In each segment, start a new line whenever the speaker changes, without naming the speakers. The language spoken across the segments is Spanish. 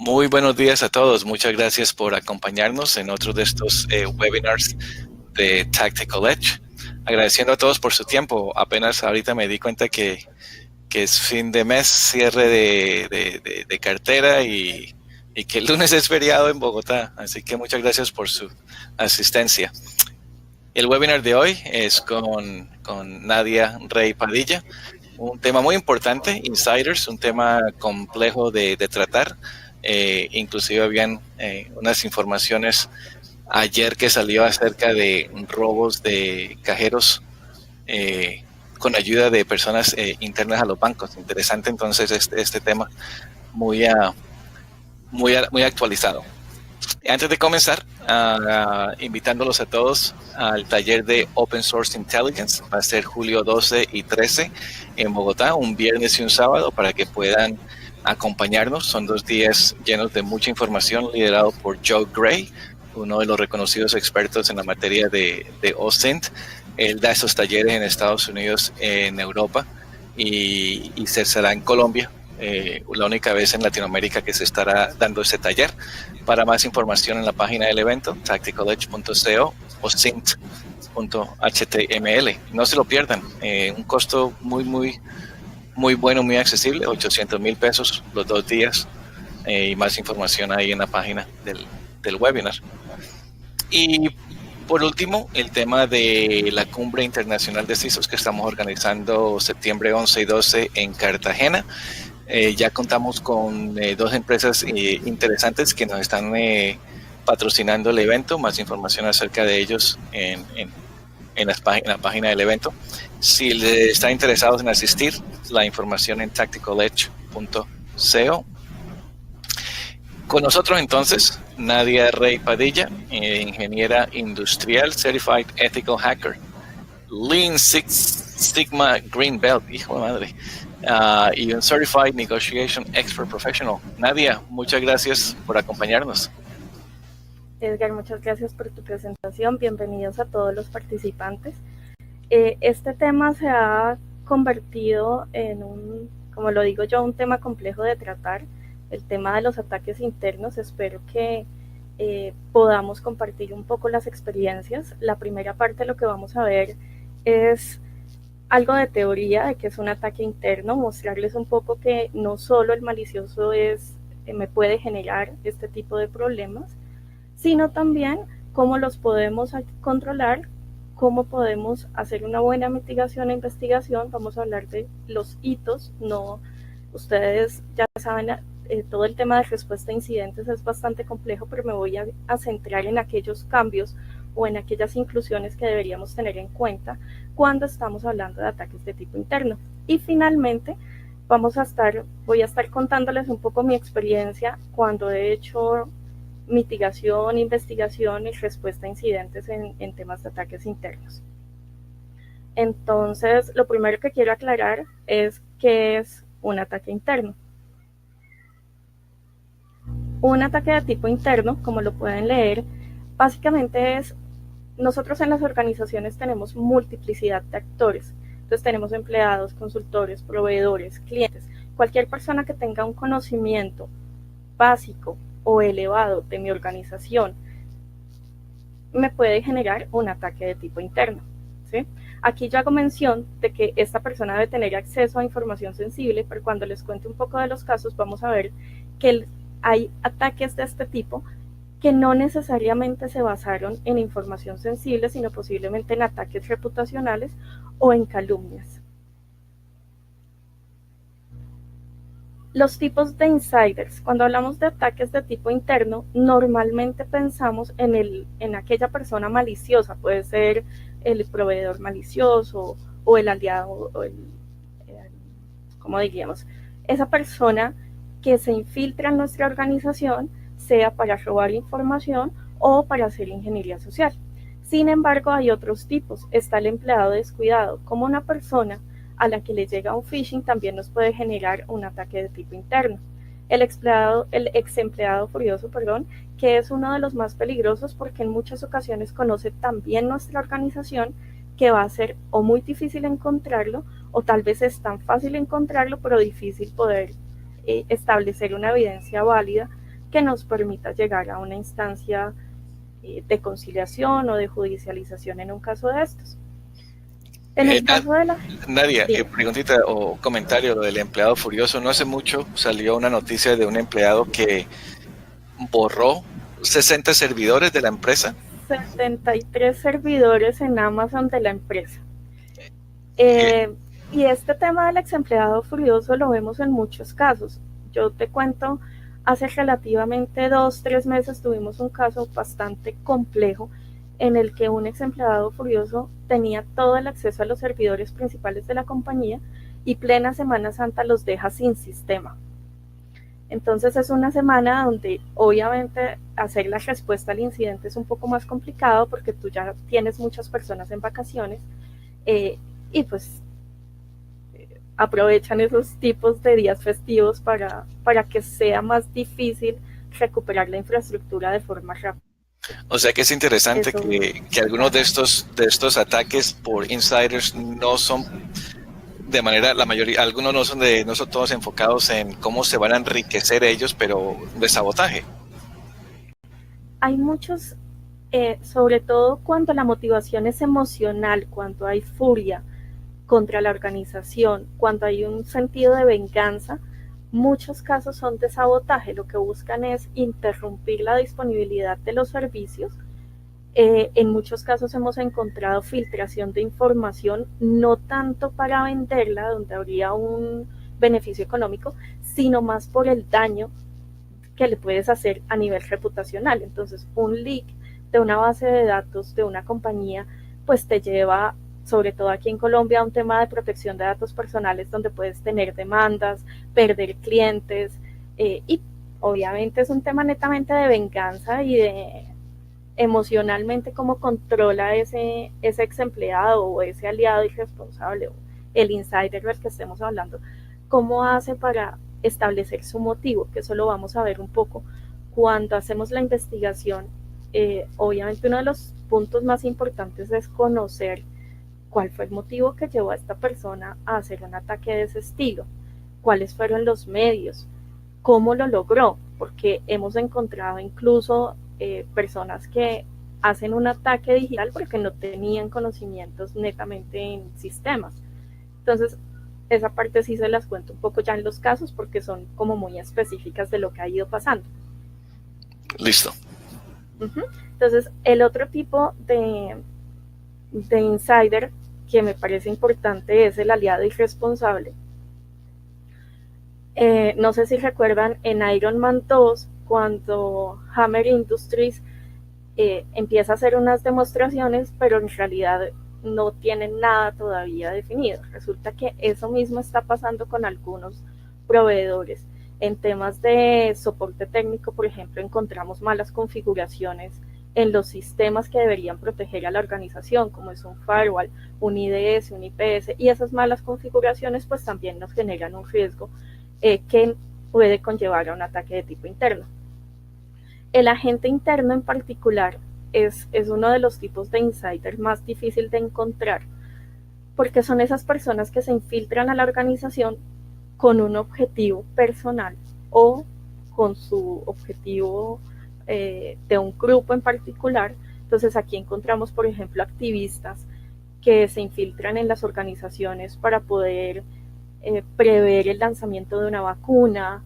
Muy buenos días a todos. Muchas gracias por acompañarnos en otro de estos webinars de Tactical Edge. Agradeciendo a todos por su tiempo. Apenas ahorita me di cuenta que es fin de mes, cierre de cartera y que el lunes es feriado en Bogotá. Así que muchas gracias por su asistencia. El webinar de hoy es con Nadia Rey Padilla. Un tema muy importante, insiders, un tema complejo de tratar. Inclusive habían unas informaciones ayer que salió acerca de robos de cajeros con ayuda de personas internas a los bancos. Interesante entonces este tema muy actualizado. Antes de comenzar, invitándolos a todos al taller de Open Source Intelligence. Va a ser julio 12 y 13 en Bogotá, un viernes y un sábado, para que puedan acompañarnos. Son 2 días llenos de mucha información, liderado por Joe Gray, uno de los reconocidos expertos en la materia de OSINT. Él da estos talleres en Estados Unidos, en Europa, y se será en Colombia. La única vez en Latinoamérica que se estará dando este taller. Para más información en la página del evento, tacticaledge.co o sint.html. No se lo pierdan, un costo muy bueno, muy accesible, 800,000 pesos los 2 días, y más información ahí en la página del webinar. Y por último, el tema de la Cumbre Internacional de CISOs que estamos organizando septiembre 11 y 12 en Cartagena. Ya contamos con 2 empresas interesantes que nos están patrocinando el evento. Más información acerca de ellos en la página del evento. Si les están interesados en asistir, la información en tacticaledge.co. Con nosotros entonces, Nadia Rey Padilla, ingeniera industrial, Certified Ethical Hacker, Lean Six Sigma Green Belt, hijo de madre, y un Certified Negotiation Expert Professional. Nadia, muchas gracias por acompañarnos.
Edgar, muchas gracias por tu presentación. Bienvenidos a todos los participantes. Este tema se ha convertido en como lo digo yo, un tema complejo de tratar, el tema de los ataques internos. Espero que podamos compartir un poco las experiencias. La primera parte, lo que vamos a ver es algo de teoría de qué es un ataque interno, mostrarles un poco que no solo el malicioso me puede generar este tipo de problemas, sino también cómo los podemos controlar, cómo podemos hacer una buena mitigación e investigación. Vamos a hablar de los hitos. No, ustedes ya saben, todo el tema de respuesta a incidentes es bastante complejo, pero me voy a centrar en aquellos cambios o en aquellas inclusiones que deberíamos tener en cuenta cuando estamos hablando de ataques de tipo interno. Y finalmente voy a estar contándoles un poco mi experiencia cuando he hecho mitigación, investigación y respuesta a incidentes en temas de ataques internos. Entonces, lo primero que quiero aclarar es qué es un ataque interno. Un ataque de tipo interno, como lo pueden leer, básicamente nosotros en las organizaciones tenemos multiplicidad de actores. Entonces tenemos empleados, consultores, proveedores, clientes, cualquier persona que tenga un conocimiento básico o elevado de mi organización me puede generar un ataque de tipo interno, ¿sí? Aquí yo hago mención de que esta persona debe tener acceso a información sensible, pero cuando les cuente un poco de los casos vamos a ver que hay ataques de este tipo que no necesariamente se basaron en información sensible, sino posiblemente en ataques reputacionales o en calumnias. Los tipos de insiders. Cuando hablamos de ataques de tipo interno, normalmente pensamos en aquella persona maliciosa. Puede ser el proveedor malicioso o el aliado, ¿cómo diríamos? Esa persona que se infiltra en nuestra organización, sea para robar información o para hacer ingeniería social. Sin embargo, hay otros tipos. Está el empleado descuidado, como una persona a la que le llega un phishing también nos puede generar un ataque de tipo interno. El ex empleado furioso, que es uno de los más peligrosos porque en muchas ocasiones conoce también nuestra organización, que va a ser o muy difícil encontrarlo o tal vez es tan fácil encontrarlo pero difícil poder establecer una evidencia válida que nos permita llegar a una instancia de conciliación o de judicialización en un caso de estos. En el caso de la...
Nadia, preguntita o comentario, lo del empleado furioso. No hace mucho salió una noticia de un empleado que borró 60 servidores de la empresa.
73 servidores en Amazon de la empresa. Y este tema del ex empleado furioso lo vemos en muchos casos. Yo te cuento, hace relativamente 2-3 meses tuvimos un caso bastante complejo en el que un ex empleado furioso tenía todo el acceso a los servidores principales de la compañía y plena Semana Santa los deja sin sistema. Entonces es una semana donde obviamente hacer la respuesta al incidente es un poco más complicado porque tú ya tienes muchas personas en vacaciones y pues aprovechan esos tipos de días festivos para que sea más difícil recuperar la infraestructura de forma rápida.
O sea que es interesante que algunos de estos ataques por insiders no son de manera, la mayoría, algunos no son todos enfocados en cómo se van a enriquecer ellos, pero de sabotaje.
Hay muchos, sobre todo cuando la motivación es emocional, cuando hay furia contra la organización, cuando hay un sentido de venganza, muchos casos son de sabotaje. Lo que buscan es interrumpir la disponibilidad de los servicios. En muchos casos hemos encontrado filtración de información, no tanto para venderla, donde habría un beneficio económico, sino más por el daño que le puedes hacer a nivel reputacional. Entonces, un leak de una base de datos de una compañía, pues te lleva, sobre todo aquí en Colombia, a un tema de protección de datos personales donde puedes tener demandas, perder clientes, y obviamente es un tema netamente de venganza y de emocionalmente cómo controla ese ex empleado o ese aliado irresponsable o el insider del que estemos hablando, cómo hace para establecer su motivo, que eso lo vamos a ver un poco cuando hacemos la investigación. Obviamente uno de los puntos más importantes es conocer cuál fue el motivo que llevó a esta persona a hacer un ataque de ese estilo, cuáles fueron los medios, cómo lo logró, porque hemos encontrado incluso personas que hacen un ataque digital porque no tenían conocimientos netamente en sistemas. Entonces, esa parte sí se las cuento un poco ya en los casos porque son como muy específicas de lo que ha ido pasando.
Listo.
Entonces, el otro tipo de insider que me parece importante es el aliado irresponsable. No sé si recuerdan en Iron Man 2, cuando Hammer Industries empieza a hacer unas demostraciones, pero en realidad no tienen nada todavía definido. Resulta que eso mismo está pasando con algunos proveedores. En temas de soporte técnico, por ejemplo, encontramos malas configuraciones en los sistemas que deberían proteger a la organización, como es un firewall, un IDS, un IPS, y esas malas configuraciones pues también nos generan un riesgo que puede conllevar a un ataque de tipo interno. El agente interno en particular es uno de los tipos de insider más difícil de encontrar, porque son esas personas que se infiltran a la organización con un objetivo personal o con su objetivo de un grupo en particular. Entonces aquí encontramos, por ejemplo, activistas que se infiltran en las organizaciones para poder prever el lanzamiento de una vacuna.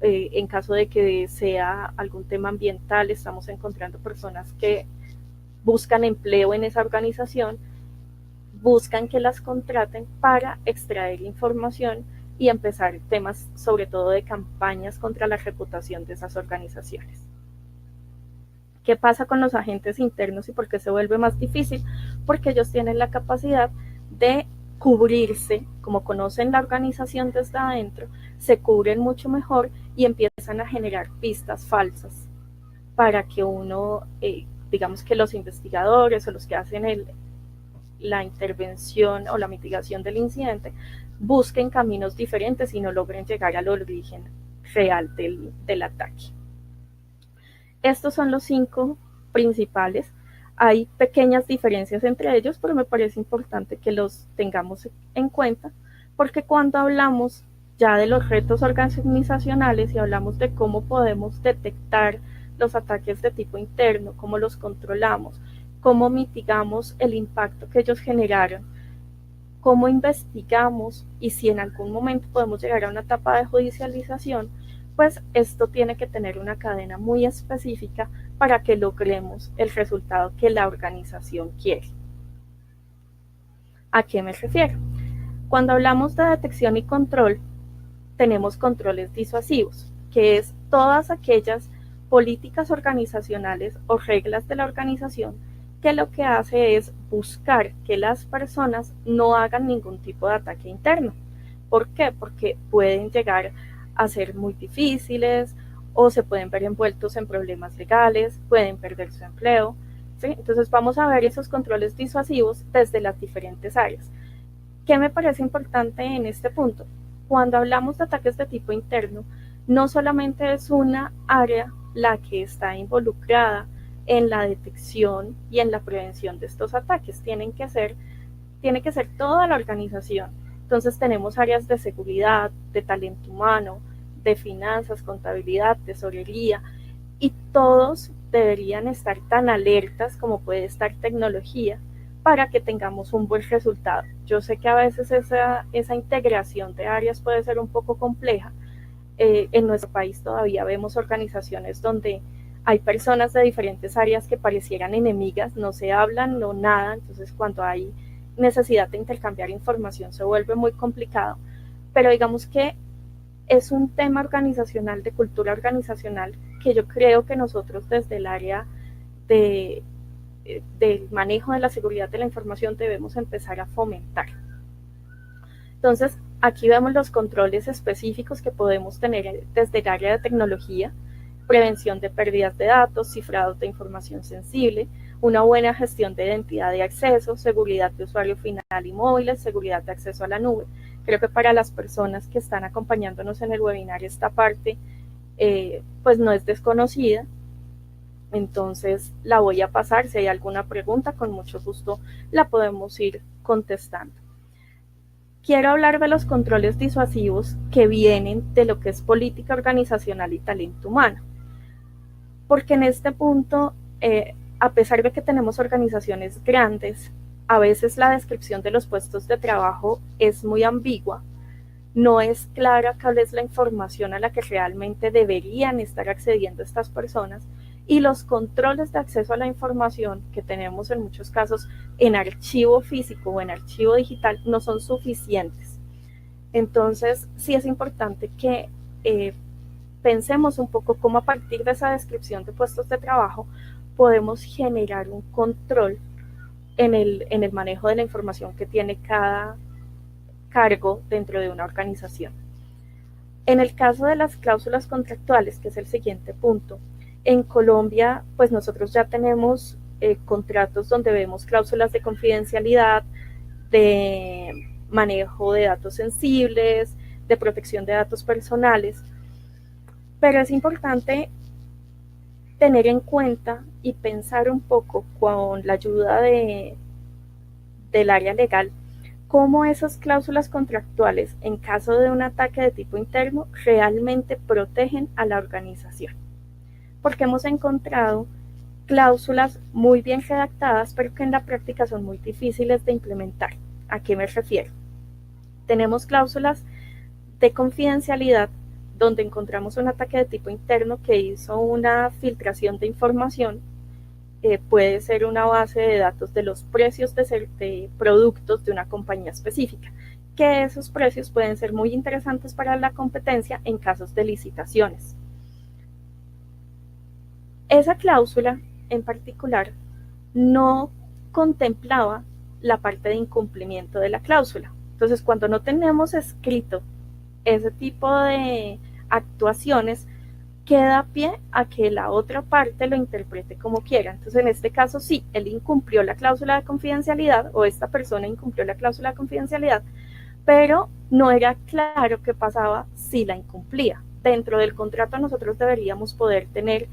En caso de que sea algún tema ambiental, estamos encontrando personas que buscan empleo en esa organización, buscan que las contraten para extraer información y empezar temas sobre todo de campañas contra la reputación de esas organizaciones. ¿Qué pasa con los agentes internos y por qué se vuelve más difícil? Porque ellos tienen la capacidad de cubrirse, como conocen la organización desde adentro, se cubren mucho mejor y empiezan a generar pistas falsas para que uno, digamos que los investigadores o los que hacen la intervención o la mitigación del incidente busquen caminos diferentes y no logren llegar al origen real del ataque. Estos son los 5 principales. Hay pequeñas diferencias entre ellos, pero me parece importante que los tengamos en cuenta, porque cuando hablamos ya de los retos organizacionales y hablamos de cómo podemos detectar los ataques de tipo interno, cómo los controlamos, cómo mitigamos el impacto que ellos generaron, cómo investigamos y si en algún momento podemos llegar a una etapa de judicialización, pues esto tiene que tener una cadena muy específica para que logremos el resultado que la organización quiere. ¿A qué me refiero? Cuando hablamos de detección y control, tenemos controles disuasivos, que es todas aquellas políticas organizacionales o reglas de la organización que lo que hace es buscar que las personas no hagan ningún tipo de ataque interno. ¿Por qué? Porque pueden llegar a ser muy difíciles o se pueden ver envueltos en problemas legales, pueden perder su empleo. ¿Sí? Entonces vamos a ver esos controles disuasivos desde las diferentes áreas. ¿Qué me parece importante en este punto? Cuando hablamos de ataques de tipo interno, no solamente es una área la que está involucrada en la detección y en la prevención de estos ataques, tiene que ser toda la organización. Entonces tenemos áreas de seguridad, de talento humano, de finanzas, contabilidad, tesorería, y todos deberían estar tan alertas como puede estar tecnología para que tengamos un buen resultado. Yo sé que a veces esa integración de áreas puede ser un poco compleja. En nuestro país todavía vemos organizaciones donde hay personas de diferentes áreas que parecieran enemigas, no se hablan, no nada, entonces cuando hay necesidad de intercambiar información se vuelve muy complicado, pero digamos que es un tema organizacional, de cultura organizacional, que yo creo que nosotros desde el área del manejo de la seguridad de la información debemos empezar a fomentar. Entonces, aquí vemos los controles específicos que podemos tener desde el área de tecnología: prevención de pérdidas de datos, cifrados de información sensible, una buena gestión de identidad de acceso, seguridad de usuario final y móviles, seguridad de acceso a la nube. Creo que para las personas que están acompañándonos en el webinar esta parte pues no es desconocida, entonces la voy a pasar. Si hay alguna pregunta, con mucho gusto la podemos ir contestando. Quiero hablar de los controles disuasivos que vienen de lo que es política organizacional y talento humano, porque en este punto, a pesar de que tenemos organizaciones grandes, a veces la descripción de los puestos de trabajo es muy ambigua, no es clara cuál es la información a la que realmente deberían estar accediendo estas personas, y los controles de acceso a la información que tenemos en muchos casos en archivo físico o en archivo digital no son suficientes. Entonces sí es importante que pensemos un poco cómo, a partir de esa descripción de puestos de trabajo, podemos generar un control en el manejo de la información que tiene cada cargo dentro de una organización. En el caso de las cláusulas contractuales, que es el siguiente punto, en Colombia, pues nosotros ya tenemos contratos donde vemos cláusulas de confidencialidad, de manejo de datos sensibles, de protección de datos personales, pero es importante tener en cuenta y pensar un poco, con la ayuda del área legal, cómo esas cláusulas contractuales, en caso de un ataque de tipo interno, realmente protegen a la organización. Porque hemos encontrado cláusulas muy bien redactadas, pero que en la práctica son muy difíciles de implementar. ¿A qué me refiero? Tenemos cláusulas de confidencialidad donde encontramos un ataque de tipo interno que hizo una filtración de información. Puede ser una base de datos de los precios de productos de una compañía específica, que esos precios pueden ser muy interesantes para la competencia en casos de licitaciones. Esa cláusula en particular no contemplaba la parte de incumplimiento de la cláusula. Entonces, cuando no tenemos escrito ese tipo de actuaciones, queda pie a que la otra parte lo interprete como quiera. Entonces, en este caso, sí, él incumplió la cláusula de confidencialidad, o esta persona incumplió la cláusula de confidencialidad, pero no era claro qué pasaba si la incumplía. Dentro del contrato nosotros deberíamos poder tener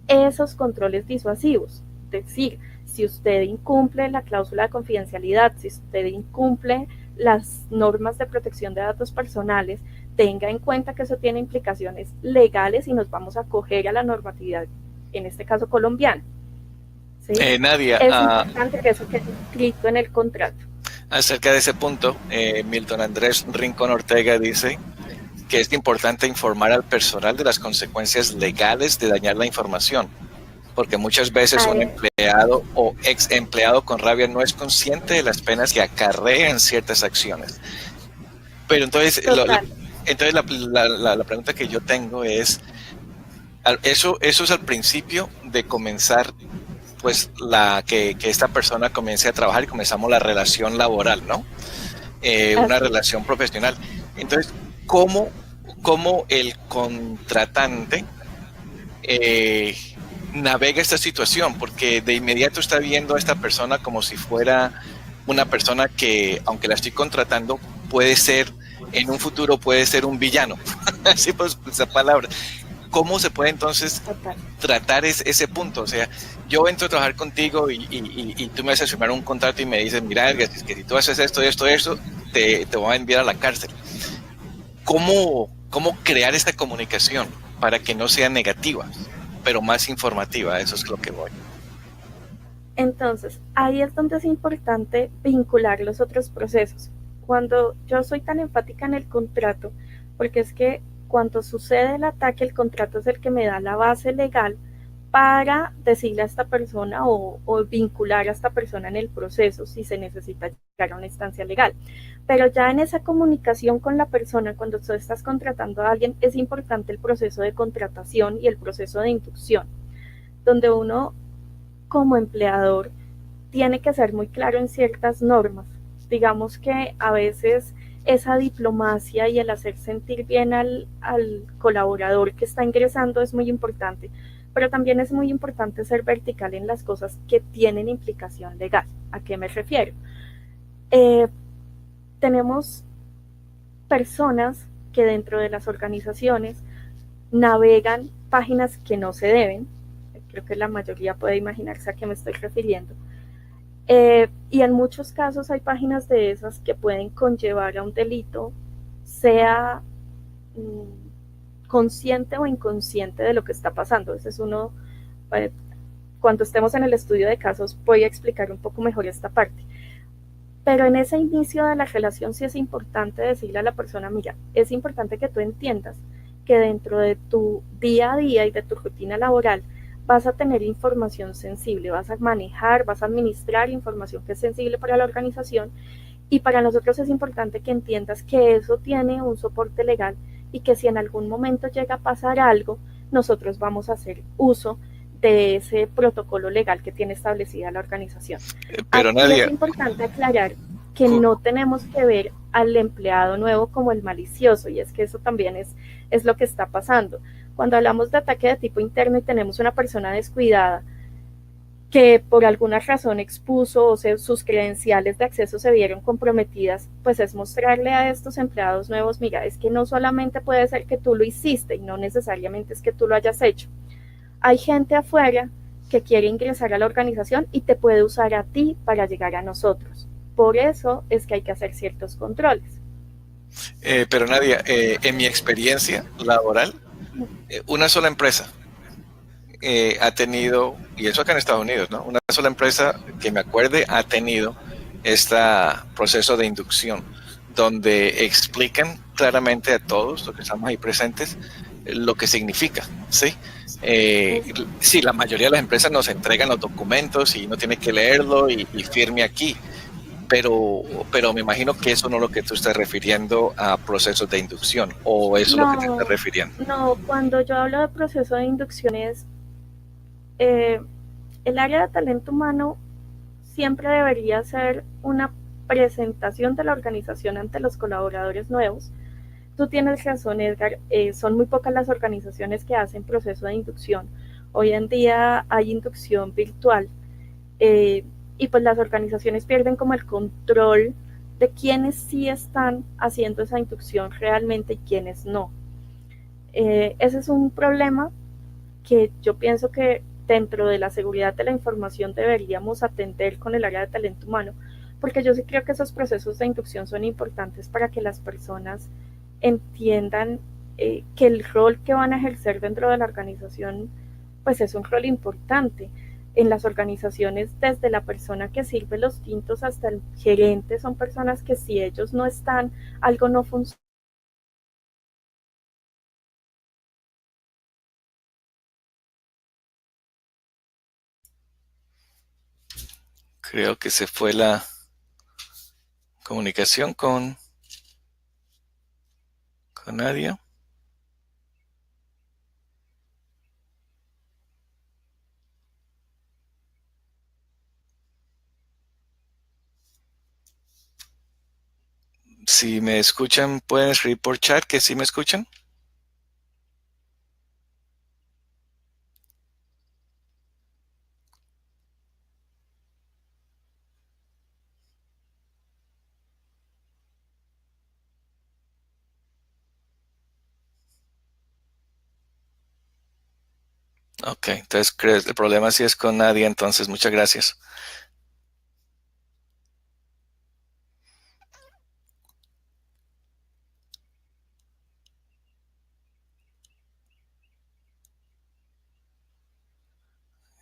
esos controles disuasivos, es decir, si usted incumple la cláusula de confidencialidad, si usted incumple las normas de protección de datos personales, tenga en cuenta que eso tiene implicaciones legales y nos vamos a acoger a la normatividad, en este caso colombiana. ¿Sí?
Nadia,
es importante que eso quede escrito en el contrato.
Acerca de ese punto, Milton Andrés Rincón Ortega dice que es importante informar al personal de las consecuencias legales de dañar la información, porque muchas veces un empleado o ex empleado con rabia no es consciente de las penas que acarrean ciertas acciones. Pero entonces, la pregunta que yo tengo es, eso es al principio de comenzar, pues, que esta persona comience a trabajar y comenzamos la relación laboral, ¿no? Una relación profesional. Entonces, ¿cómo el contratante navega esta situación? Porque de inmediato está viendo a esta persona como si fuera una persona que, aunque la estoy contratando, puede ser, en un futuro puede ser un villano. Así pues, esa palabra. ¿Cómo se puede entonces tratar ese punto? O sea, yo entro a trabajar contigo y tú me haces firmar un contrato y me dices, mira, que si tú haces esto, te voy a enviar a la cárcel. ¿Cómo crear esta comunicación para que no sea negativa, pero más informativa? Eso es lo que voy.
Entonces, ahí es donde es importante vincular los otros procesos. Cuando yo soy tan enfática en el contrato, porque es que cuando sucede el ataque, el contrato es el que me da la base legal para decirle a esta persona o vincular a esta persona en el proceso si se necesita llegar a una instancia legal. Pero ya en esa comunicación con la persona, cuando tú estás contratando a alguien, es importante el proceso de contratación y el proceso de inducción, donde uno como empleador tiene que ser muy claro en ciertas normas. Digamos que a veces esa diplomacia y el hacer sentir bien al colaborador que está ingresando es muy importante, pero también es muy importante ser vertical en las cosas que tienen implicación legal. ¿A qué me refiero? Tenemos personas que dentro de las organizaciones navegan páginas que no se deben. Creo que la mayoría puede imaginarse a qué me estoy refiriendo. Y en muchos casos hay páginas de esas que pueden conllevar a un delito, sea consciente o inconsciente de lo que está pasando. Ese es uno, cuando estemos en el estudio de casos voy a explicar un poco mejor esta parte. Pero en ese inicio de la relación sí es importante decirle a la persona, mira, es importante que tú entiendas que dentro de tu día a día y de tu rutina laboral vas a tener información sensible, vas a manejar, vas a administrar información que es sensible para la organización, y para nosotros es importante que entiendas que eso tiene un soporte legal y que si en algún momento llega a pasar algo, nosotros vamos a hacer uso de ese protocolo legal que tiene establecida la organización.
Pero
aquí es importante aclarar que no tenemos que ver al empleado nuevo como el malicioso, y es que eso también es lo que está pasando. Cuando hablamos de ataque de tipo interno y tenemos una persona descuidada que por alguna razón expuso o sus credenciales de acceso se vieron comprometidas, pues es mostrarle a estos empleados nuevos, mira, es que no solamente puede ser que tú lo hiciste y no necesariamente es que tú lo hayas hecho. Hay gente afuera que quiere ingresar a la organización y te puede usar a ti para llegar a nosotros. Por eso es que hay que hacer ciertos controles.
Pero Nadia, en mi experiencia laboral, una sola empresa ha tenido, y eso acá en Estados Unidos, ¿no? Una sola empresa que me acuerde ha tenido este proceso de inducción, donde explican claramente a todos los que estamos ahí presentes lo que significa, ¿sí? Sí, la mayoría de las empresas nos entregan los documentos y uno tiene que leerlo y firme aquí. Pero me imagino que eso no es lo que tú estás refiriendo a procesos de inducción, o eso es lo que te estás refiriendo.
No, cuando yo hablo de proceso de inducción es el área de talento humano siempre debería ser una presentación de la organización ante los colaboradores nuevos. Tú tienes razón, Edgar, son muy pocas las organizaciones que hacen proceso de inducción. Hoy en día hay inducción virtual. Y pues las organizaciones pierden como el control de quiénes sí están haciendo esa inducción realmente y quiénes no. Ese es un problema que yo pienso que dentro de la seguridad de la información deberíamos atender con el área de talento humano, porque yo sí creo que esos procesos de inducción son importantes para que las personas entiendan que el rol que van a ejercer dentro de la organización pues es un rol importante. En las organizaciones, desde la persona que sirve los tintos hasta el gerente, son personas que si ellos no están, algo no funciona.
Creo que se fue la comunicación con Nadia. Si me escuchan, pueden escribir por chat que sí me escuchan. Ok, entonces el problema sí es con Nadia, entonces muchas gracias.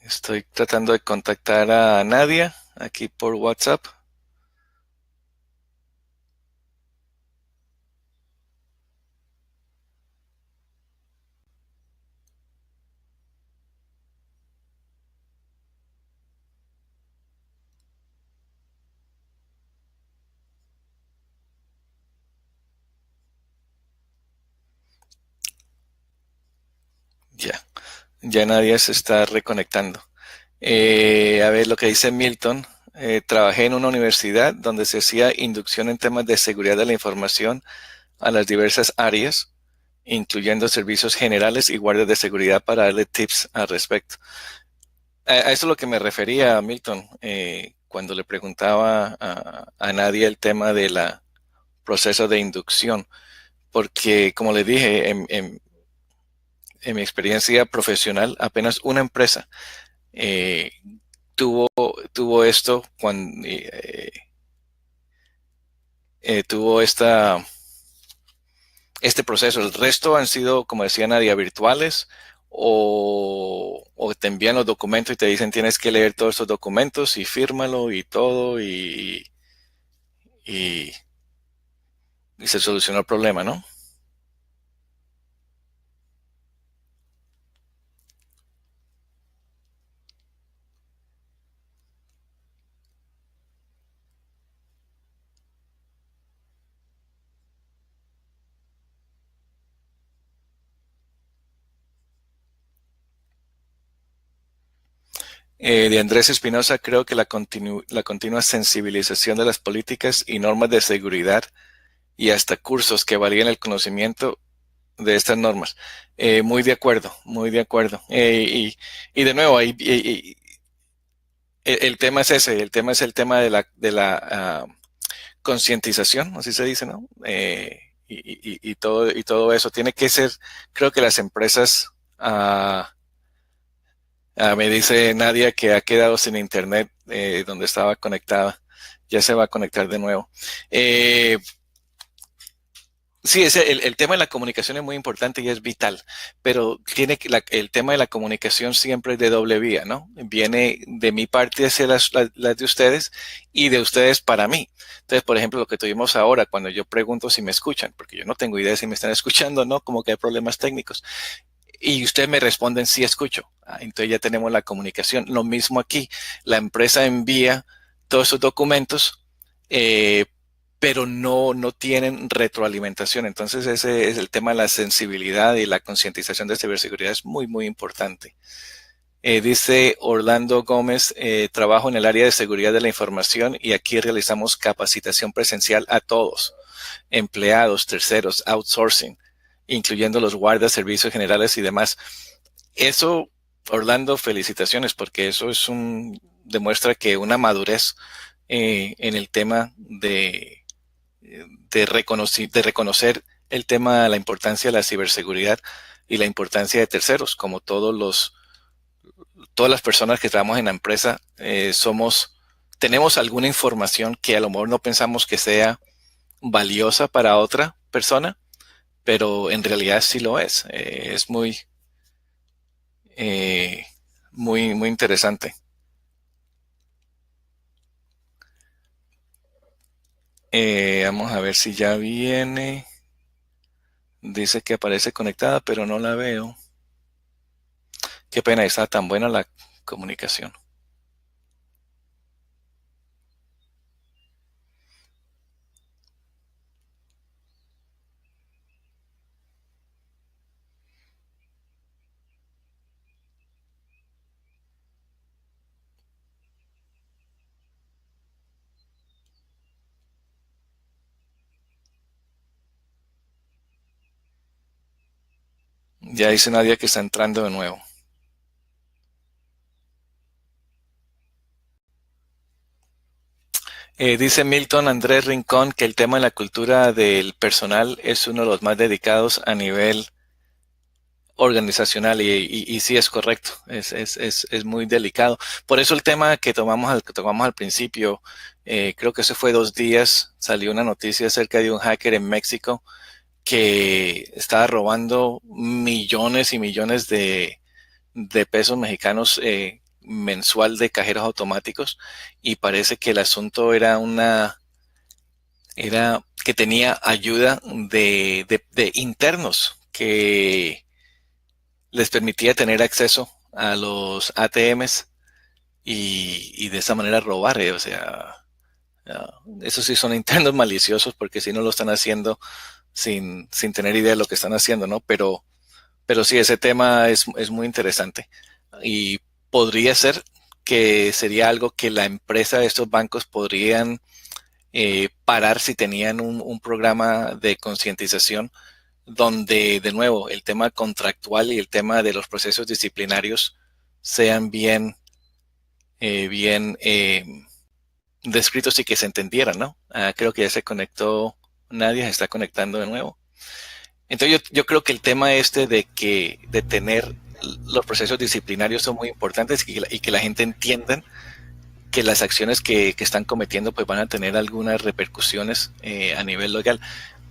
Estoy tratando de contactar a Nadia aquí por WhatsApp. Ya Nadia se está reconectando. A ver lo que dice Milton. Trabajé en una universidad donde se hacía inducción en temas de seguridad de la información a las diversas áreas, incluyendo servicios generales y guardias de seguridad para darle tips al respecto. A eso es lo que me refería, Milton, cuando le preguntaba a Nadia el tema de la proceso de inducción, porque como le dije, en mi experiencia profesional, apenas una empresa eh, tuvo esto cuando tuvo este proceso. El resto han sido, como decía Nadia, virtuales o te envían los documentos y te dicen tienes que leer todos estos documentos y fírmalo y todo y, y se solucionó el problema, ¿no? De Andrés Espinosa, creo que la continua sensibilización de las políticas y normas de seguridad y hasta cursos que valían el conocimiento de estas normas. Muy de acuerdo, muy de acuerdo. Y de nuevo, el tema es ese, el tema es el tema de la concientización, así se dice, ¿no? Y todo eso tiene que ser, creo que las empresas, me dice Nadia que ha quedado sin internet donde estaba conectada, ya se va a conectar de nuevo. Sí, el tema de la comunicación es muy importante y es vital, pero el tema de la comunicación siempre es de doble vía, ¿no? Viene de mi parte hacia las de ustedes y de ustedes para mí. Entonces, por ejemplo, lo que tuvimos ahora, cuando yo pregunto si me escuchan, porque yo no tengo idea si me están escuchando, ¿no? Como que hay problemas técnicos. Y ustedes me responden sí escucho. Entonces ya tenemos la comunicación. Lo mismo aquí, la empresa envía todos esos documentos, pero no tienen retroalimentación. Entonces ese es el tema de la sensibilidad y la concientización de ciberseguridad es muy, muy importante. Dice Orlando Gómez, trabajo en el área de seguridad de la información y aquí realizamos capacitación presencial a todos, empleados, terceros, outsourcing, incluyendo los guardas, servicios generales y demás. Eso, Orlando, felicitaciones, porque eso demuestra que una madurez en el tema de reconocer el tema, la importancia de la ciberseguridad y la importancia de terceros, como todas las personas que trabajamos en la empresa, tenemos alguna información que a lo mejor no pensamos que sea valiosa para otra persona, pero en realidad sí lo es. Es muy interesante. Vamos a ver si ya viene. Dice que aparece conectada, pero no la veo. Qué pena, está tan buena la comunicación. Ya dice Nadia que está entrando de nuevo. Dice Milton Andrés Rincón que el tema de la cultura del personal es uno de los más dedicados a nivel organizacional y sí es correcto, es muy delicado. Por eso el tema que tomamos al principio, creo que eso fue 2 días, salió una noticia acerca de un hacker en México que estaba robando millones y millones de pesos mexicanos mensual de cajeros automáticos, y parece que el asunto era que tenía ayuda de internos que les permitía tener acceso a los ATMs y de esa manera robar. O sea, esos sí son internos maliciosos, porque si no lo están haciendo sin tener idea de lo que están haciendo, ¿no? Pero sí, ese tema es muy interesante y podría ser que sería algo que la empresa de estos bancos podrían parar si tenían un programa de concientización donde, de nuevo, el tema contractual y el tema de los procesos disciplinarios sean bien descritos y que se entendieran, ¿no? Creo que ya se conectó, Nadia se está conectando de nuevo. Entonces yo creo que el tema de tener los procesos disciplinarios son muy importantes y que la gente entienda que las acciones que están cometiendo pues van a tener algunas repercusiones a nivel legal.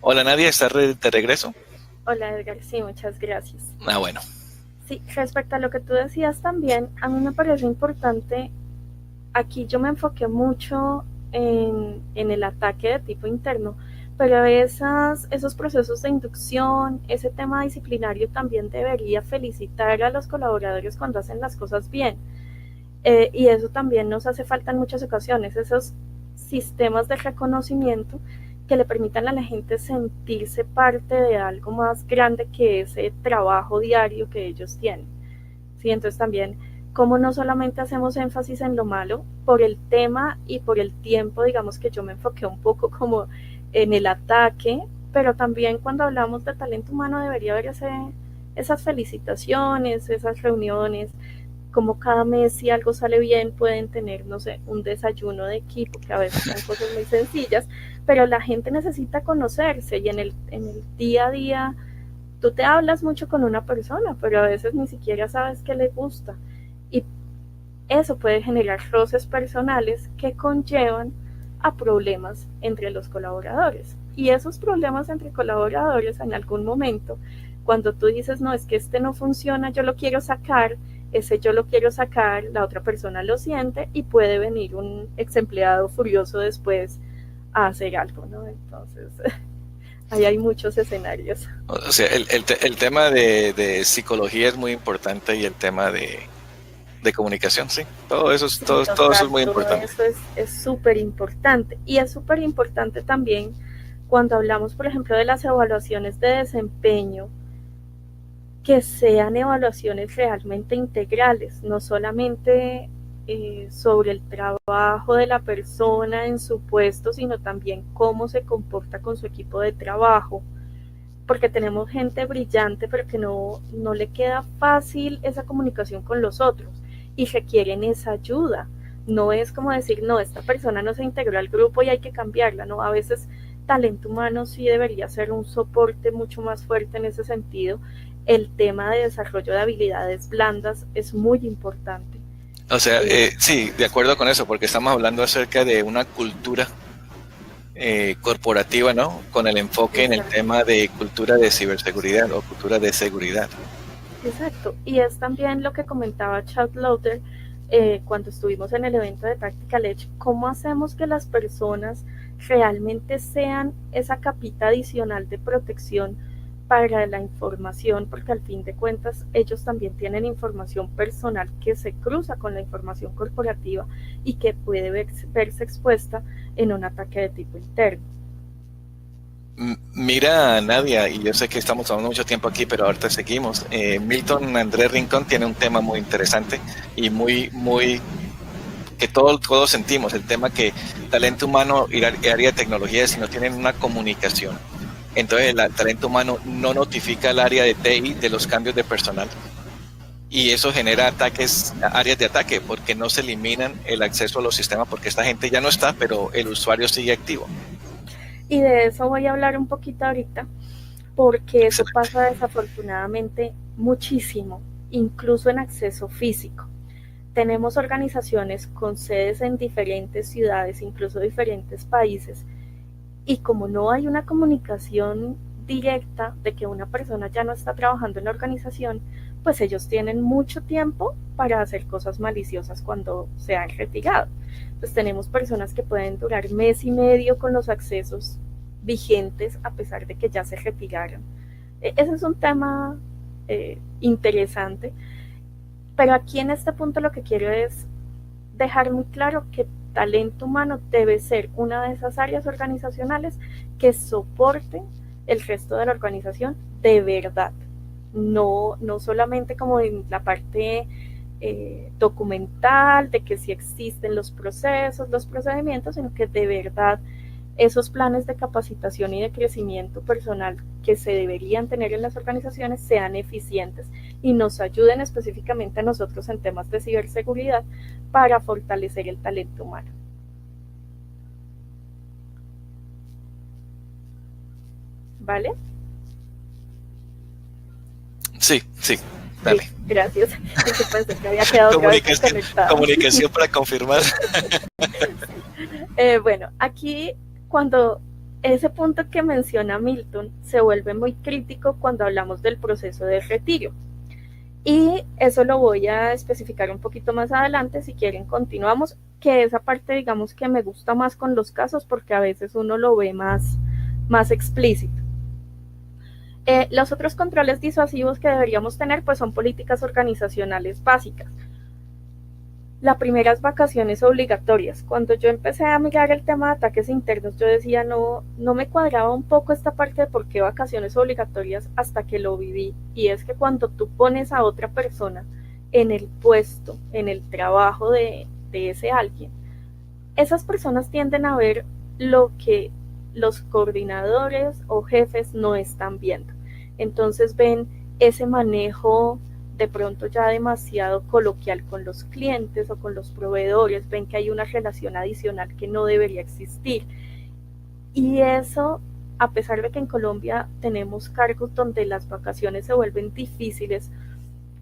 Hola Nadia, ¿estás de regreso?
Hola Edgar, sí, muchas gracias.
Bueno.
Sí, respecto a lo que tú decías también, a mí me parece importante, aquí yo me enfoqué mucho en el ataque de tipo interno, pero esos procesos de inducción, ese tema disciplinario también debería felicitar a los colaboradores cuando hacen las cosas bien. Y eso también nos hace falta en muchas ocasiones, esos sistemas de reconocimiento que le permitan a la gente sentirse parte de algo más grande que ese trabajo diario que ellos tienen. ¿Sí? Entonces también, como no solamente hacemos énfasis en lo malo, por el tema y por el tiempo, digamos que yo me enfoqué un poco como en el ataque, pero también cuando hablamos de talento humano debería haber esas felicitaciones, esas reuniones, como cada mes si algo sale bien pueden tener, no sé, un desayuno de equipo, que a veces son cosas muy sencillas, pero la gente necesita conocerse y en el día a día tú te hablas mucho con una persona, pero a veces ni siquiera sabes qué le gusta y eso puede generar roces personales que conllevan a problemas entre los colaboradores. Y esos problemas entre colaboradores en algún momento, cuando tú dices, no, es que este no funciona, yo lo quiero sacar, ese yo lo quiero sacar, la otra persona lo siente y puede venir un ex empleado furioso después a hacer algo, ¿no? Entonces, ahí hay muchos escenarios.
O sea, el tema de psicología es muy importante y el tema de comunicación, sí. Todo eso
Sí,
todo eso
total,
es muy
todo
importante.
eso es súper importante. Y es súper importante también cuando hablamos, por ejemplo, de las evaluaciones de desempeño, que sean evaluaciones realmente integrales, no solamente sobre el trabajo de la persona en su puesto, sino también cómo se comporta con su equipo de trabajo, porque tenemos gente brillante, pero que no le queda fácil esa comunicación con los otros y requieren esa ayuda. No es como decir, no, esta persona no se integró al grupo y hay que cambiarla, ¿no? A veces talento humano sí debería ser un soporte mucho más fuerte en ese sentido. El tema de desarrollo de habilidades blandas es muy importante.
O sea, sí, de acuerdo con eso, porque estamos hablando acerca de una cultura corporativa, ¿no? Con el enfoque en el tema de cultura de ciberseguridad o cultura de seguridad.
Exacto, y es también lo que comentaba Chad Lauder cuando estuvimos en el evento de Practical Edge, cómo hacemos que las personas realmente sean esa capita adicional de protección para la información, porque al fin de cuentas ellos también tienen información personal que se cruza con la información corporativa y que puede verse expuesta en un ataque de tipo interno.
Mira, Nadia, y yo sé que estamos hablando mucho tiempo aquí, pero ahorita seguimos. Milton Andrés Rincón tiene un tema muy interesante y muy que todos sentimos, el tema que talento humano y área de tecnología, si no tienen una comunicación, entonces el talento humano no notifica al área de TI de los cambios de personal. Y eso genera áreas de ataque, porque no se eliminan el acceso a los sistemas, porque esta gente ya no está, pero el usuario sigue activo.
Y de eso voy a hablar un poquito ahorita, porque eso
Excelente.
pasa desafortunadamente muchísimo, incluso en acceso físico. Tenemos organizaciones con sedes en diferentes ciudades, incluso diferentes países, y como no hay una comunicación directa de que una persona ya no está trabajando en la organización, pues ellos tienen mucho tiempo para hacer cosas maliciosas cuando se han retirado. Pues tenemos personas que pueden durar mes y medio con los accesos vigentes a pesar de que ya se retiraron. Ese es un tema interesante, pero aquí en este punto lo que quiero es dejar muy claro que talento humano debe ser una de esas áreas organizacionales que soporten el resto de la organización de verdad. No solamente como en la parte documental, de que sí existen los procesos, los procedimientos, sino que de verdad esos planes de capacitación y de crecimiento personal que se deberían tener en las organizaciones sean eficientes y nos ayuden específicamente a nosotros en temas de ciberseguridad para fortalecer el talento humano. ¿Vale?
Sí, dale.
Sí, gracias. Es que pensé que había quedado otra vez desconectada.
Comunicación para confirmar.
Bueno, aquí cuando ese punto que menciona Milton se vuelve muy crítico cuando hablamos del proceso de retiro. Y eso lo voy a especificar un poquito más adelante, si quieren continuamos, que esa parte digamos que me gusta más con los casos porque a veces uno lo ve más explícito. Los otros controles disuasivos que deberíamos tener pues son políticas organizacionales básicas. La primera es vacaciones obligatorias. Cuando yo empecé a mirar el tema de ataques internos, yo decía, no me cuadraba un poco esta parte de por qué vacaciones obligatorias hasta que lo viví. Y es que cuando tú pones a otra persona en el puesto, en el trabajo de ese alguien, esas personas tienden a ver lo que los coordinadores o jefes no están viendo. Entonces ven ese manejo de pronto ya demasiado coloquial con los clientes o con los proveedores, ven que hay una relación adicional que no debería existir. Y eso, a pesar de que en Colombia tenemos cargos donde las vacaciones se vuelven difíciles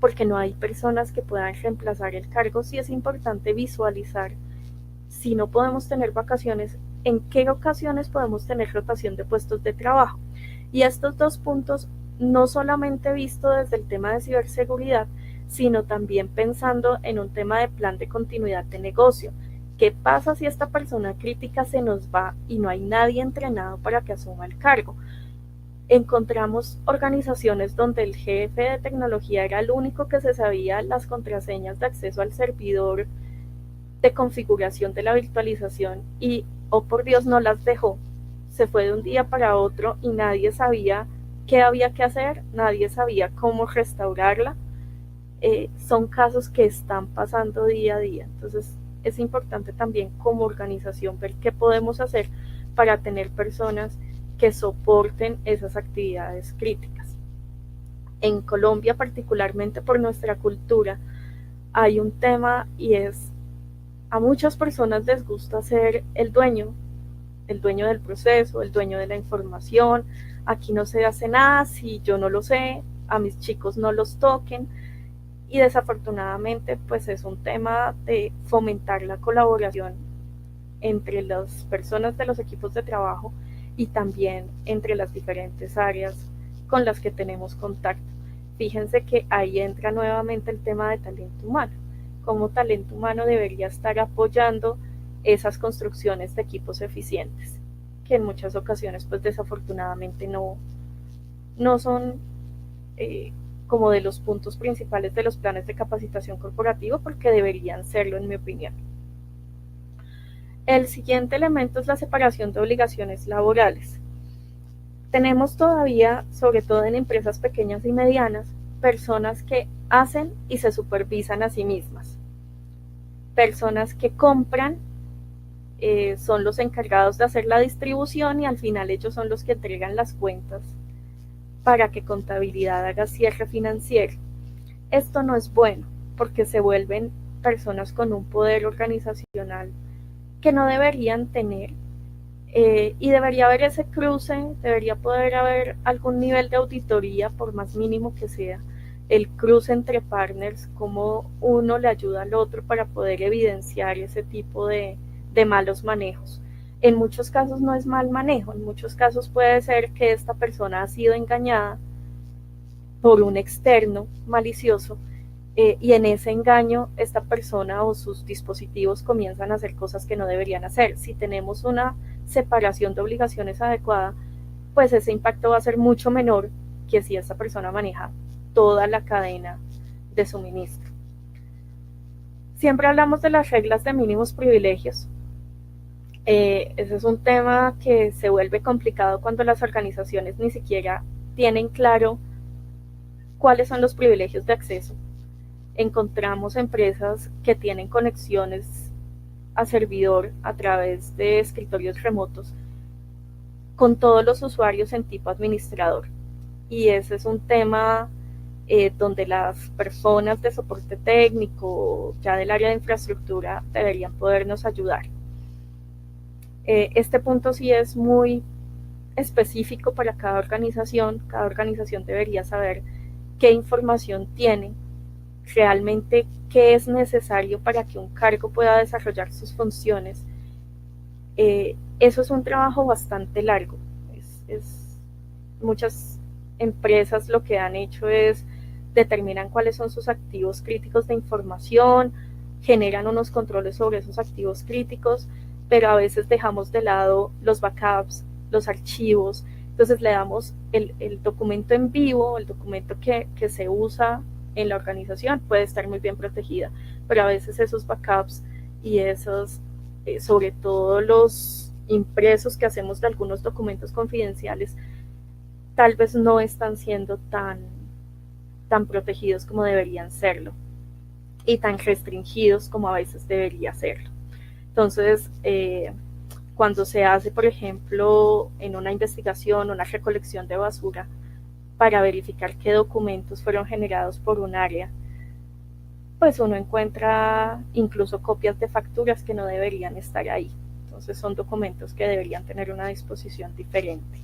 porque no hay personas que puedan reemplazar el cargo, sí es importante visualizar si no podemos tener vacaciones, en qué ocasiones podemos tener rotación de puestos de trabajo. Y estos dos puntos no solamente visto desde el tema de ciberseguridad, sino también pensando en un tema de plan de continuidad de negocio. ¿Qué pasa si esta persona crítica se nos va y no hay nadie entrenado para que asuma el cargo? Encontramos organizaciones donde el jefe de tecnología era el único que se sabía las contraseñas de acceso al servidor de configuración de la virtualización y, oh por Dios, no las dejó. Se fue de un día para otro y nadie sabía qué había que hacer, nadie sabía cómo restaurarla. Son casos que están pasando día a día. Entonces es importante también como organización ver qué podemos hacer para tener personas que soporten esas actividades críticas. En Colombia, particularmente por nuestra cultura, hay un tema y es, a muchas personas les gusta ser el dueño del proceso, el dueño de la información. Aquí no se hace nada si yo no lo sé, a mis chicos no los toquen. Y desafortunadamente pues es un tema de fomentar la colaboración entre las personas de los equipos de trabajo y también entre las diferentes áreas con las que tenemos contacto. Fíjense que ahí entra nuevamente el tema de talento humano. Cómo talento humano debería estar apoyando esas construcciones de equipos eficientes, que en muchas ocasiones pues desafortunadamente no son como de los puntos principales de los planes de capacitación corporativo, porque deberían serlo en mi opinión. El siguiente elemento es la separación de obligaciones laborales. Tenemos todavía, sobre todo en empresas pequeñas y medianas, personas que hacen y se supervisan a sí mismas. Personas que compran, son los encargados de hacer la distribución y al final ellos son los que entregan las cuentas para que contabilidad haga cierre financiero. Esto no es bueno porque se vuelven personas con un poder organizacional que no deberían tener, y debería haber ese cruce, debería poder haber algún nivel de auditoría, por más mínimo que sea, el cruce entre partners, cómo uno le ayuda al otro para poder evidenciar ese tipo de malos manejos. En muchos casos no es mal manejo, en muchos casos puede ser que esta persona ha sido engañada por un externo malicioso, y en ese engaño esta persona o sus dispositivos comienzan a hacer cosas que no deberían hacer. Si tenemos una separación de obligaciones adecuada, pues ese impacto va a ser mucho menor que si esta persona maneja toda la cadena de suministro. Siempre hablamos de las reglas de mínimos privilegios. Ese es un tema que se vuelve complicado cuando las organizaciones ni siquiera tienen claro cuáles son los privilegios de acceso. Encontramos empresas que tienen conexiones a servidor a través de escritorios remotos con todos los usuarios en tipo administrador, y ese es un tema donde las personas de soporte técnico, ya del área de infraestructura, deberían podernos ayudar. Este punto sí es muy específico para cada organización debería saber qué información tiene, realmente qué es necesario para que un cargo pueda desarrollar sus funciones. Eso es un trabajo bastante largo. Muchas empresas lo que han hecho es determinan cuáles son sus activos críticos de información, generan unos controles sobre esos activos críticos, pero a veces dejamos de lado los backups, los archivos. Entonces le damos el documento en vivo, el documento que se usa en la organización puede estar muy bien protegida, pero a veces esos backups y esos, sobre todo los impresos que hacemos de algunos documentos confidenciales, tal vez no están siendo tan protegidos como deberían serlo y tan restringidos como a veces debería serlo. Entonces, cuando se hace, por ejemplo, en una investigación, una recolección de basura, para verificar qué documentos fueron generados por un área, pues uno encuentra incluso copias de facturas que no deberían estar ahí. Entonces son documentos que deberían tener una disposición diferente.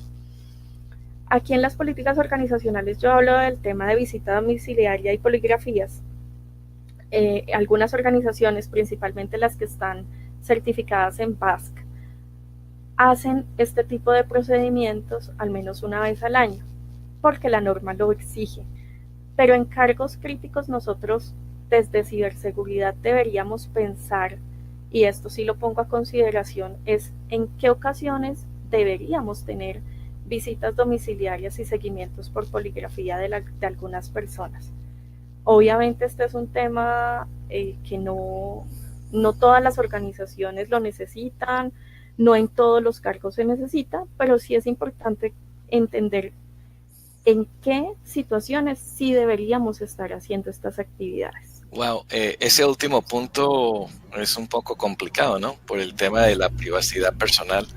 Aquí en las políticas organizacionales yo hablo del tema de visita domiciliaria y poligrafías. Algunas organizaciones, principalmente las que están certificadas en BASC, hacen este tipo de procedimientos al menos una vez al año, porque la norma lo exige. Pero en cargos críticos nosotros desde ciberseguridad deberíamos pensar, y esto sí lo pongo a consideración, es en qué ocasiones deberíamos tener visitas domiciliarias y seguimientos por poligrafía de algunas personas. Obviamente este es un tema que no todas las organizaciones lo necesitan, no en todos los cargos se necesita, pero sí es importante entender en qué situaciones sí deberíamos estar haciendo estas actividades.
Wow, ese último punto es un poco complicado, ¿no? Por el tema de la privacidad personal,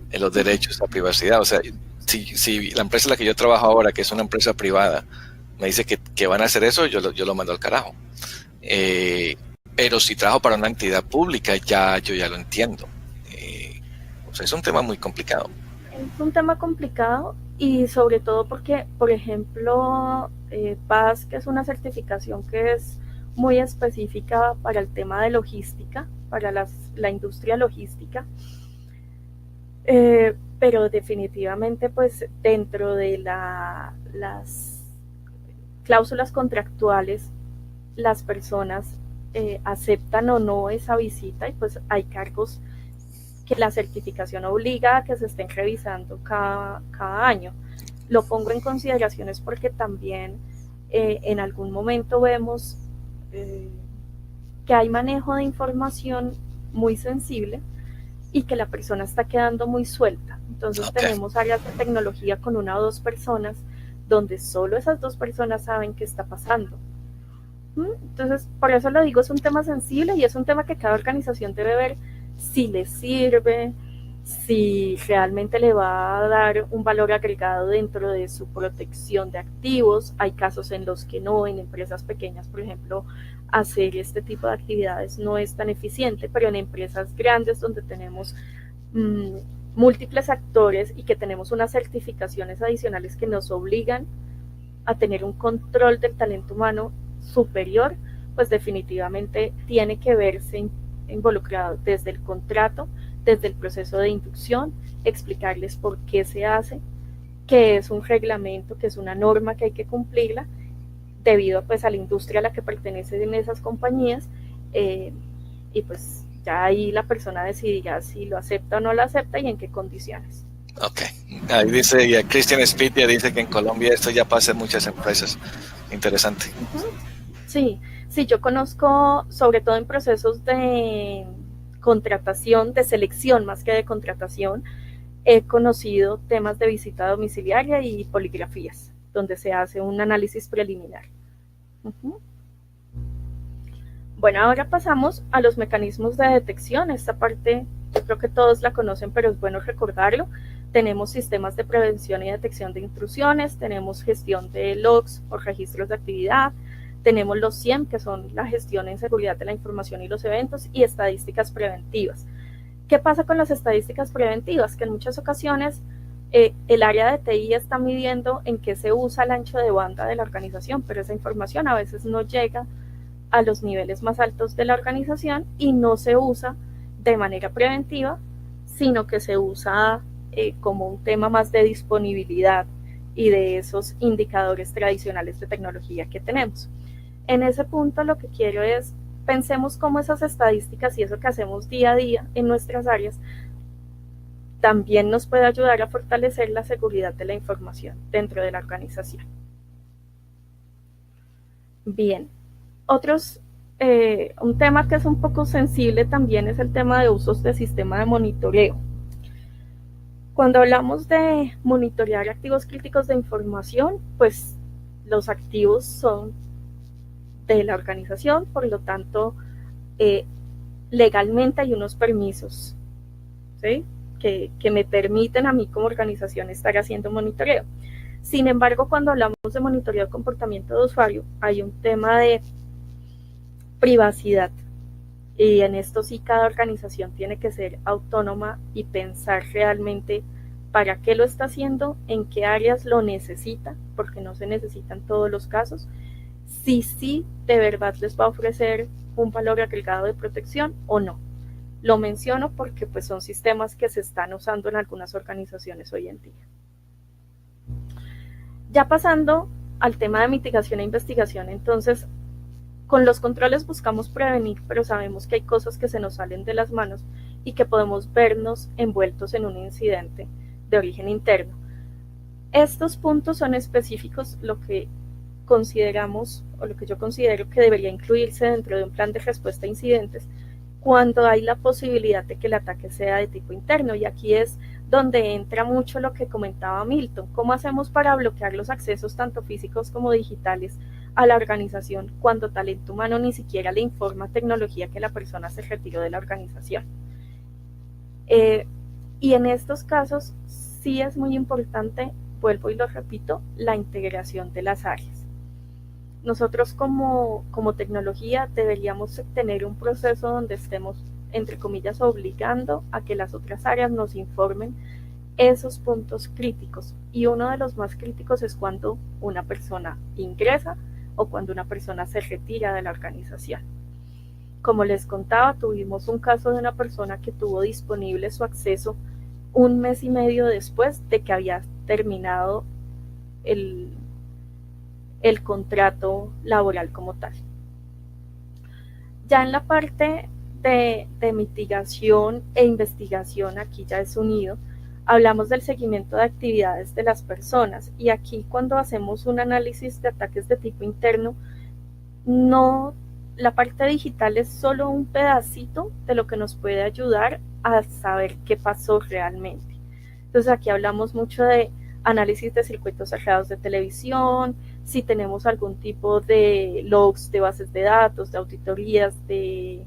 de los derechos a privacidad. O sea, si la empresa en la que yo trabajo ahora, que es una empresa privada, me dice que van a hacer eso, yo lo mando al carajo. Pero si trabajo para una entidad pública, yo ya lo entiendo. O sea, es un tema muy complicado.
Es un tema complicado y sobre todo porque, por ejemplo, PAS, que es una certificación que es muy específica para el tema de logística, para la industria logística, pero definitivamente pues dentro de las cláusulas contractuales las personas aceptan o no esa visita, y pues hay cargos que la certificación obliga a que se estén revisando cada año. Lo pongo en consideraciones porque también en algún momento vemos que hay manejo de información muy sensible y que la persona está quedando muy suelta. Entonces tenemos áreas de tecnología con 1 o 2 personas donde solo esas 2 personas saben qué está pasando. Entonces, por eso lo digo, es un tema sensible y es un tema que cada organización debe ver si le sirve, si realmente le va a dar un valor agregado dentro de su protección de activos. Hay casos en los que no, en empresas pequeñas, por ejemplo, hacer este tipo de actividades no es tan eficiente, pero en empresas grandes donde tenemos múltiples actores y que tenemos unas certificaciones adicionales que nos obligan a tener un control del talento humano superior, pues definitivamente tiene que verse involucrado desde el contrato, desde el proceso de inducción, explicarles por qué se hace, que es un reglamento, que es una norma que hay que cumplirla, debido pues a la industria a la que pertenecen esas compañías, y pues ya ahí la persona decidirá si lo acepta o no lo acepta y en qué condiciones.
Ok, ahí dice, y Christian Spitia dice que en Colombia esto ya pasa en muchas empresas. Interesante.
Sí, yo conozco, sobre todo en procesos de contratación, de selección más que de contratación, he conocido temas de visita domiciliaria y poligrafías, donde se hace un análisis preliminar. Bueno, ahora pasamos a los mecanismos de detección. Esta parte yo creo que todos la conocen, pero es bueno recordarlo. Tenemos sistemas de prevención y detección de intrusiones, tenemos gestión de logs o registros de actividad, tenemos los SIEM, que son la gestión en seguridad de la información y los eventos, y estadísticas preventivas. ¿Qué pasa con las estadísticas preventivas? Que en muchas ocasiones el área de TI está midiendo en qué se usa el ancho de banda de la organización, pero esa información a veces no llega a los niveles más altos de la organización y no se usa de manera preventiva, sino que se usa como un tema más de disponibilidad y de esos indicadores tradicionales de tecnología que tenemos. En ese punto lo que quiero es, pensemos cómo esas estadísticas y eso que hacemos día a día en nuestras áreas también nos puede ayudar a fortalecer la seguridad de la información dentro de la organización. Bien, un tema que es un poco sensible también es el tema de usos de sistema de monitoreo. Cuando hablamos de monitorear activos críticos de información, pues los activos son de la organización, por lo tanto, legalmente hay unos permisos, ¿sí? que me permiten a mí como organización estar haciendo monitoreo. Sin embargo, cuando hablamos de monitoreo de comportamiento de usuario, hay un tema de privacidad, y en esto sí cada organización tiene que ser autónoma y pensar realmente para qué lo está haciendo, en qué áreas lo necesita, porque no se necesitan todos los casos, si sí de verdad les va a ofrecer un valor agregado de protección o no. Lo menciono porque pues son sistemas que se están usando en algunas organizaciones hoy en día. Ya pasando al tema de mitigación e investigación, entonces con los controles buscamos prevenir, pero sabemos que hay cosas que se nos salen de las manos y que podemos vernos envueltos en un incidente de origen interno. Estos puntos son específicos, lo que consideramos o lo que yo considero que debería incluirse dentro de un plan de respuesta a incidentes cuando hay la posibilidad de que el ataque sea de tipo interno, y aquí es donde entra mucho lo que comentaba Milton. ¿Cómo hacemos para bloquear los accesos tanto físicos como digitales a la organización cuando talento humano ni siquiera le informa tecnología que la persona se retiró de la organización? Y en estos casos sí es muy importante, vuelvo y lo repito, la integración de las áreas. Nosotros como tecnología deberíamos tener un proceso donde estemos, entre comillas, obligando a que las otras áreas nos informen esos puntos críticos, y uno de los más críticos es cuando una persona ingresa o cuando una persona se retira de la organización. Como les contaba, tuvimos un caso de una persona que tuvo disponible su acceso 1 mes y medio después de que había terminado el contrato laboral como tal. Ya en la parte de mitigación e investigación, aquí ya es unido, hablamos del seguimiento de actividades de las personas, y aquí cuando hacemos un análisis de ataques de tipo interno, no, la parte digital es solo un pedacito de lo que nos puede ayudar a saber qué pasó realmente. Entonces aquí hablamos mucho de análisis de circuitos cerrados de televisión, si tenemos algún tipo de logs de bases de datos, de auditorías, de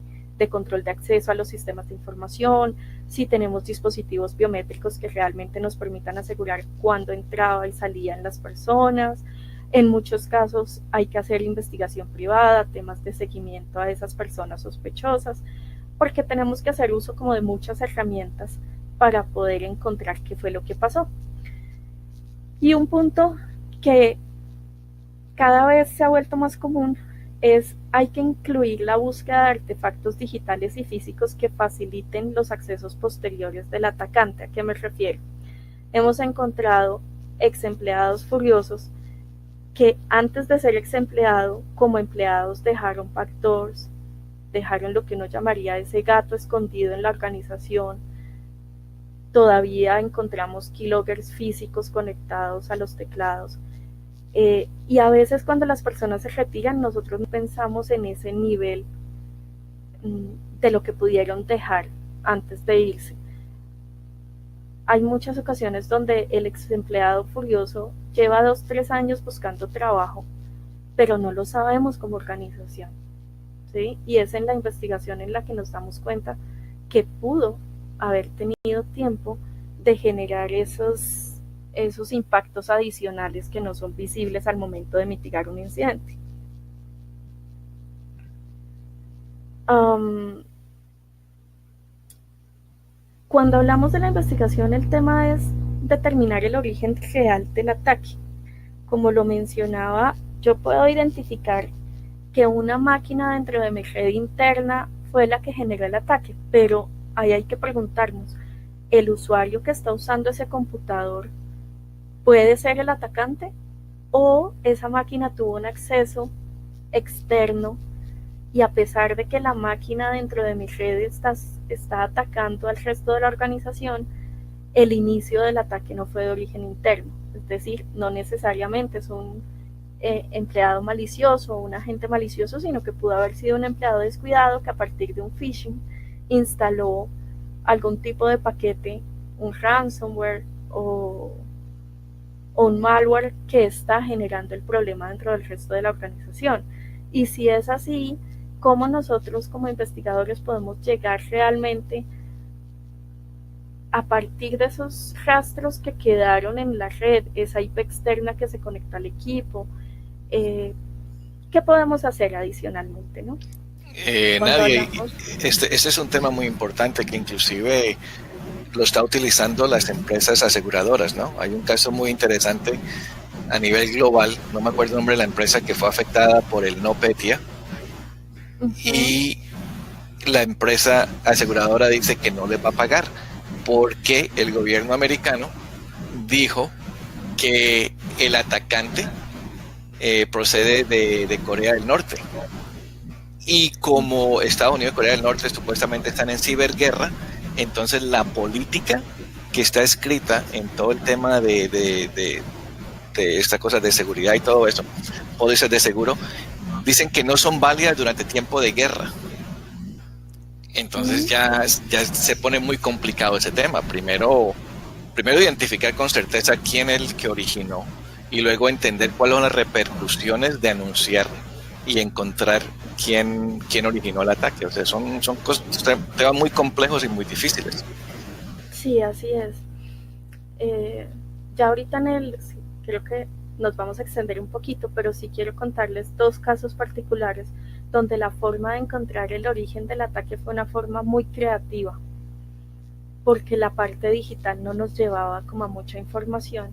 control de acceso a los sistemas de información, si tenemos dispositivos biométricos que realmente nos permitan asegurar cuándo entraba y salían las personas. En muchos casos hay que hacer investigación privada, temas de seguimiento a esas personas sospechosas, porque tenemos que hacer uso como de muchas herramientas para poder encontrar qué fue lo que pasó. Y un punto que cada vez se ha vuelto más común es hay que incluir la búsqueda de artefactos digitales y físicos que faciliten los accesos posteriores del atacante. ¿A qué me refiero? Hemos encontrado ex empleados furiosos que antes de ser ex empleado, como empleados dejaron backdoors, dejaron lo que uno llamaría ese gato escondido en la organización. Todavía encontramos keyloggers físicos conectados a los teclados. Y a veces cuando las personas se retiran, nosotros no pensamos en ese nivel de lo que pudieron dejar antes de irse. Hay muchas ocasiones donde el ex empleado furioso lleva 2-3 años buscando trabajo, pero no lo sabemos como organización, ¿sí? Y es en la investigación en la que nos damos cuenta que pudo haber tenido tiempo de generar esos impactos adicionales que no son visibles al momento de mitigar un incidente. Cuando hablamos de la investigación, el tema es determinar el origen real del ataque. Como lo mencionaba, yo puedo identificar que una máquina dentro de mi red interna fue la que generó el ataque, pero ahí hay que preguntarnos, ¿el usuario que está usando ese computador puede ser el atacante? ¿O esa máquina tuvo un acceso externo y a pesar de que la máquina dentro de mi red está atacando al resto de la organización, el inicio del ataque no fue de origen interno? Es decir, no necesariamente es un empleado malicioso o un agente malicioso, sino que pudo haber sido un empleado descuidado que a partir de un phishing instaló algún tipo de paquete, un ransomware o un malware que está generando el problema dentro del resto de la organización. Y si es así, ¿cómo nosotros como investigadores podemos llegar realmente a partir de esos rastros que quedaron en la red, esa IP externa que se conecta al equipo? ¿Qué podemos hacer adicionalmente, no?
Nadia, este es un tema muy importante que inclusive lo está utilizando las empresas aseguradoras, ¿no? Hay un caso muy interesante a nivel global, no me acuerdo el nombre de la empresa que fue afectada por el NotPetya, y la empresa aseguradora dice que no les va a pagar porque el gobierno americano dijo que el atacante procede de Corea del Norte. Y como Estados Unidos y Corea del Norte supuestamente están en ciberguerra, entonces la política que está escrita en todo el tema de estas cosas de seguridad y todo eso, pólizas de seguro, dicen que no son válidas durante tiempo de guerra. Entonces ya se pone muy complicado ese tema. Primero identificar con certeza quién es el que originó y luego entender cuáles son las repercusiones de anunciar y encontrar quién originó el ataque. O sea, son temas muy complejos y muy difíciles.
Sí, así es. Ya ahorita creo que nos vamos a extender un poquito, pero sí quiero contarles 2 casos particulares donde la forma de encontrar el origen del ataque fue una forma muy creativa, porque la parte digital no nos llevaba como a mucha información,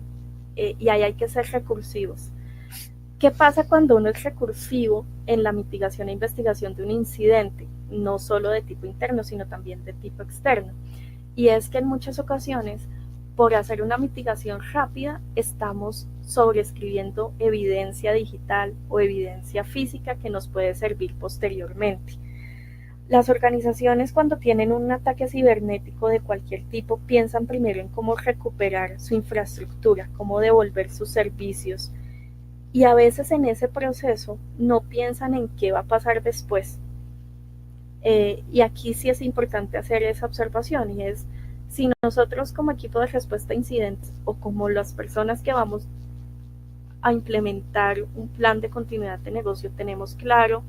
y ahí hay que ser recursivos. ¿Qué pasa cuando uno es recursivo en la mitigación e investigación de un incidente? No solo de tipo interno, sino también de tipo externo. Y es que en muchas ocasiones, por hacer una mitigación rápida, estamos sobreescribiendo evidencia digital o evidencia física que nos puede servir posteriormente. Las organizaciones, cuando tienen un ataque cibernético de cualquier tipo, piensan primero en cómo recuperar su infraestructura, cómo devolver sus servicios, y a veces en ese proceso no piensan en qué va a pasar después. Y aquí sí es importante hacer esa observación, y es, si nosotros como equipo de respuesta a incidentes o como las personas que vamos a implementar un plan de continuidad de negocio tenemos claro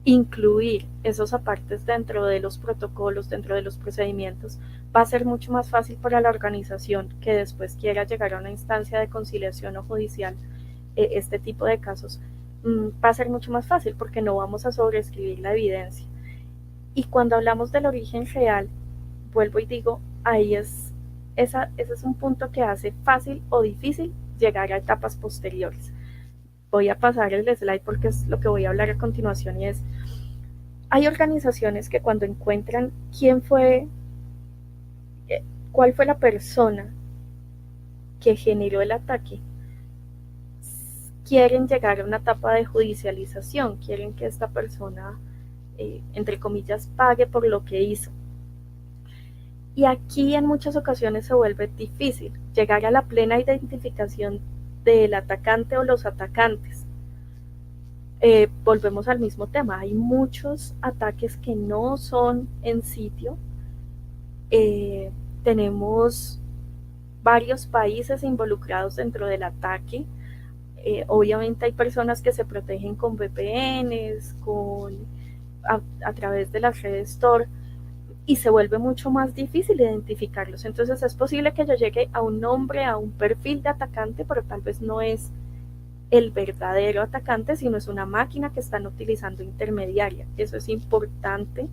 incluir esos apartes dentro de los protocolos, dentro de los procedimientos, va a ser mucho más fácil para la organización que después quiera llegar a una instancia de conciliación o judicial. Este tipo de casos va a ser mucho más fácil porque no vamos a sobreescribir la evidencia. Y cuando hablamos del origen real, vuelvo y digo, ahí ese es un punto que hace fácil o difícil llegar a etapas posteriores. Voy a pasar el slide porque es lo que voy a hablar a continuación, y es, hay organizaciones que cuando encuentran cuál fue la persona que generó el ataque, quieren llegar a una etapa de judicialización, quieren que esta persona, entre comillas, pague por lo que hizo. Y aquí en muchas ocasiones se vuelve difícil llegar a la plena identificación del atacante o los atacantes. Volvemos al mismo tema, hay muchos ataques que no son en sitio. Tenemos varios países involucrados dentro del ataque. Obviamente hay personas que se protegen con VPNs, a través de las redes Tor, y se vuelve mucho más difícil identificarlos. Entonces es posible que yo llegue a un nombre, a un perfil de atacante, pero tal vez no es el verdadero atacante, sino es una máquina que están utilizando intermediaria. Eso es importante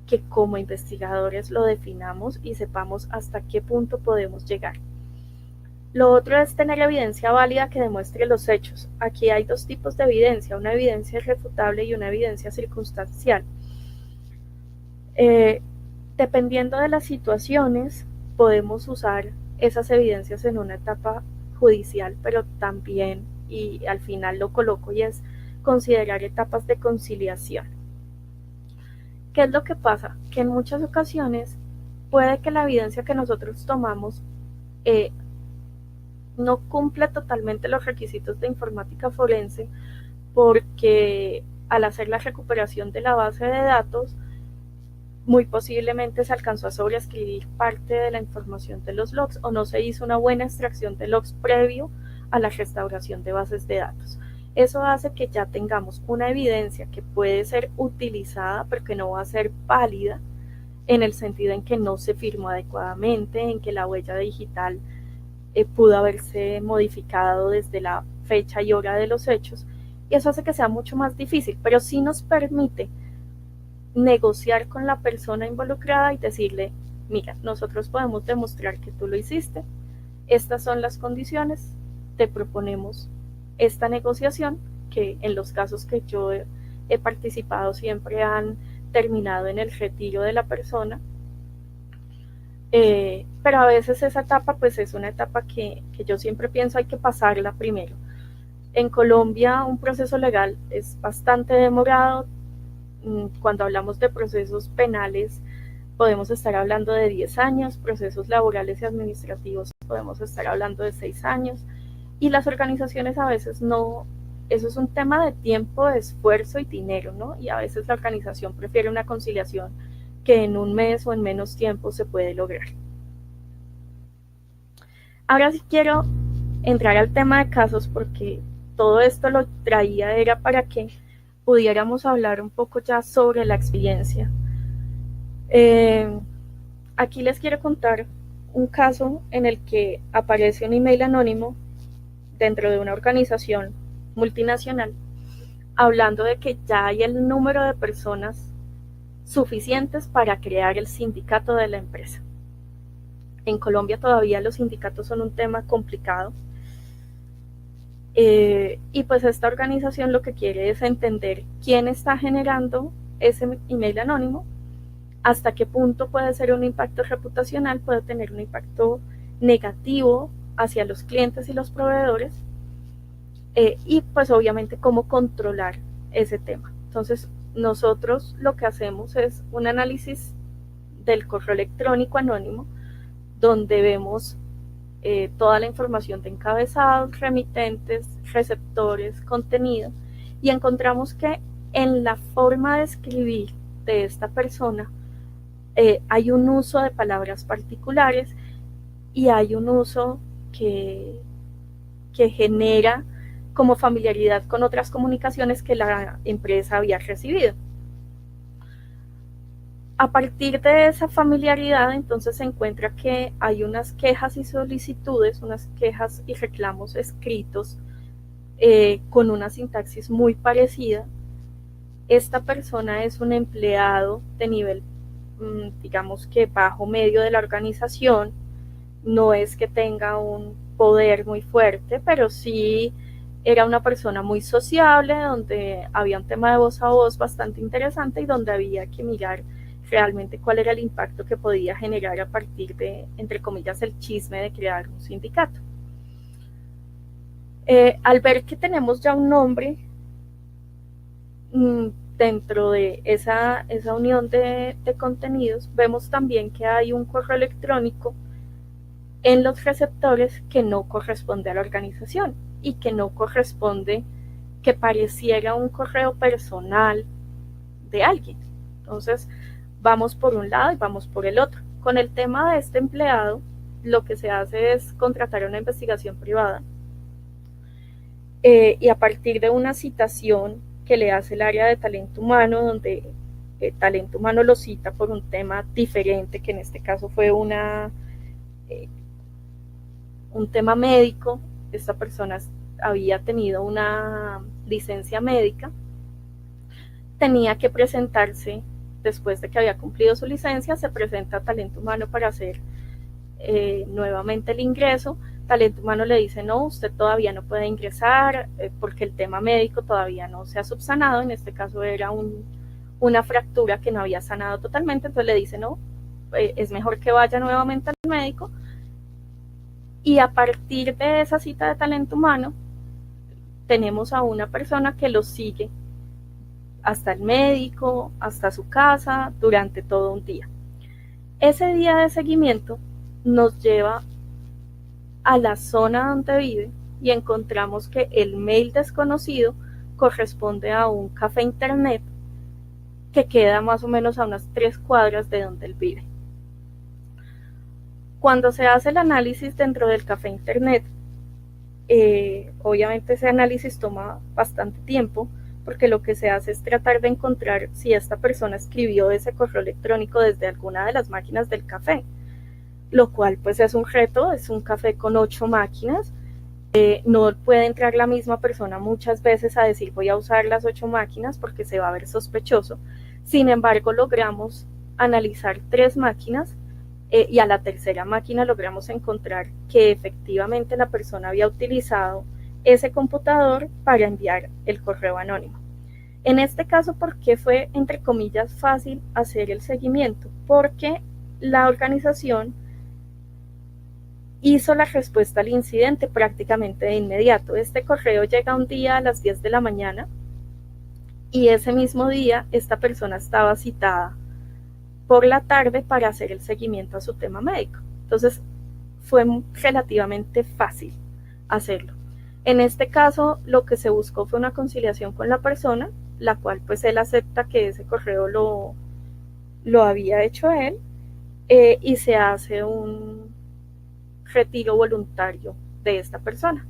que como investigadores lo definamos y sepamos hasta qué punto podemos llegar. Lo otro es tener evidencia válida que demuestre los hechos. Aquí hay dos tipos de evidencia, una evidencia irrefutable y una evidencia circunstancial. Dependiendo de las situaciones, podemos usar esas evidencias en una etapa judicial, pero también, y al final lo coloco, y es considerar etapas de conciliación. ¿Qué es lo que pasa? Que en muchas ocasiones puede que la evidencia que nosotros tomamos no cumple totalmente los requisitos de informática forense, porque al hacer la recuperación de la base de datos, muy posiblemente se alcanzó a sobreescribir parte de la información de los logs o no se hizo una buena extracción de logs previo a la restauración de bases de datos. Eso hace que ya tengamos una evidencia que puede ser utilizada, pero que no va a ser válida en el sentido en que no se firmó adecuadamente, en que la huella digital pudo haberse modificado desde la fecha y hora de los hechos, y eso hace que sea mucho más difícil, pero sí nos permite negociar con la persona involucrada y decirle, mira, nosotros podemos demostrar que tú lo hiciste, estas son las condiciones, te proponemos esta negociación, que en los casos que yo he participado siempre han terminado en el retiro de la persona, pero a veces esa etapa pues es una etapa que yo siempre pienso hay que pasarla primero. En Colombia un proceso legal es bastante demorado. Cuando hablamos de procesos penales podemos estar hablando de 10 años, procesos laborales y administrativos podemos estar hablando de 6 años, y las organizaciones a veces no, eso es un tema de tiempo, de esfuerzo y dinero, ¿no? Y a veces la organización prefiere una conciliación que en un mes o en menos tiempo se puede lograr. Ahora sí quiero entrar al tema de casos, porque todo esto lo traía era para que pudiéramos hablar un poco ya sobre la experiencia. Aquí les quiero contar un caso en el que aparece un email anónimo dentro de una organización multinacional hablando de que ya hay el número de personas suficientes para crear el sindicato de la empresa. En Colombia todavía los sindicatos son un tema complicado. Y pues esta organización lo que quiere es entender quién está generando ese email anónimo, hasta qué punto puede ser un impacto reputacional, puede tener un impacto negativo hacia los clientes y los proveedores, y pues obviamente cómo controlar ese tema. Entonces nosotros lo que hacemos es un análisis del correo electrónico anónimo, donde vemos toda la información de encabezados, remitentes, receptores, contenido, y encontramos que en la forma de escribir de esta persona hay un uso de palabras particulares y hay un uso que genera como familiaridad con otras comunicaciones que la empresa había recibido. A partir de esa familiaridad, entonces se encuentra que hay unas quejas y solicitudes, unas quejas y reclamos escritos con una sintaxis muy parecida. Esta persona es un empleado de nivel, digamos que bajo medio de la organización, no es que tenga un poder muy fuerte, pero sí era una persona muy sociable, donde había un tema de voz a voz bastante interesante y donde había que mirar realmente cuál era el impacto que podía generar a partir de, entre comillas, el chisme de crear un sindicato. Al ver que tenemos ya un nombre dentro de esa unión de contenidos, vemos también que hay un correo electrónico en los receptores que no corresponde a la organización y que no corresponde, que pareciera un correo personal de alguien. Entonces, vamos por un lado y vamos por el otro. Con el tema de este empleado, lo que se hace es contratar una investigación privada y a partir de una citación que le hace el área de talento humano, donde talento humano lo cita por un tema diferente, que en este caso fue un tema médico. Esta persona había tenido una licencia médica, tenía que presentarse. Después de que había cumplido su licencia, se presenta a talento humano para hacer nuevamente el ingreso. Talento humano le dice: no, usted todavía no puede ingresar porque el tema médico todavía no se ha subsanado. En este caso era una fractura que no había sanado totalmente, entonces le dice: no, es mejor que vaya nuevamente al médico. Y a partir de esa cita de talento humano, tenemos a una persona que lo sigue hasta el médico, hasta su casa, durante todo un día. Ese día de seguimiento nos lleva a la zona donde vive y encontramos que el mail desconocido corresponde a un café internet que queda más o menos a unas 3 cuadras de donde él vive. Cuando se hace el análisis dentro del café internet, obviamente ese análisis toma bastante tiempo, porque lo que se hace es tratar de encontrar si esta persona escribió ese correo electrónico desde alguna de las máquinas del café, lo cual pues es un reto. Es un café con 8 máquinas, no puede entrar la misma persona muchas veces a decir voy a usar las 8 máquinas porque se va a ver sospechoso. Sin embargo, logramos analizar 3 máquinas y a la tercera máquina logramos encontrar que efectivamente la persona había utilizado ese computador para enviar el correo anónimo. En este caso, ¿por qué fue, entre comillas, fácil hacer el seguimiento? Porque la organización hizo la respuesta al incidente prácticamente de inmediato. Este correo llega un día a las 10 de la mañana y ese mismo día esta persona estaba citada por la tarde para hacer el seguimiento a su tema médico. Entonces, fue relativamente fácil hacerlo. En este caso, lo que se buscó fue una conciliación con la persona, la cual pues él acepta que ese correo lo había hecho él, y se hace un retiro voluntario de esta persona.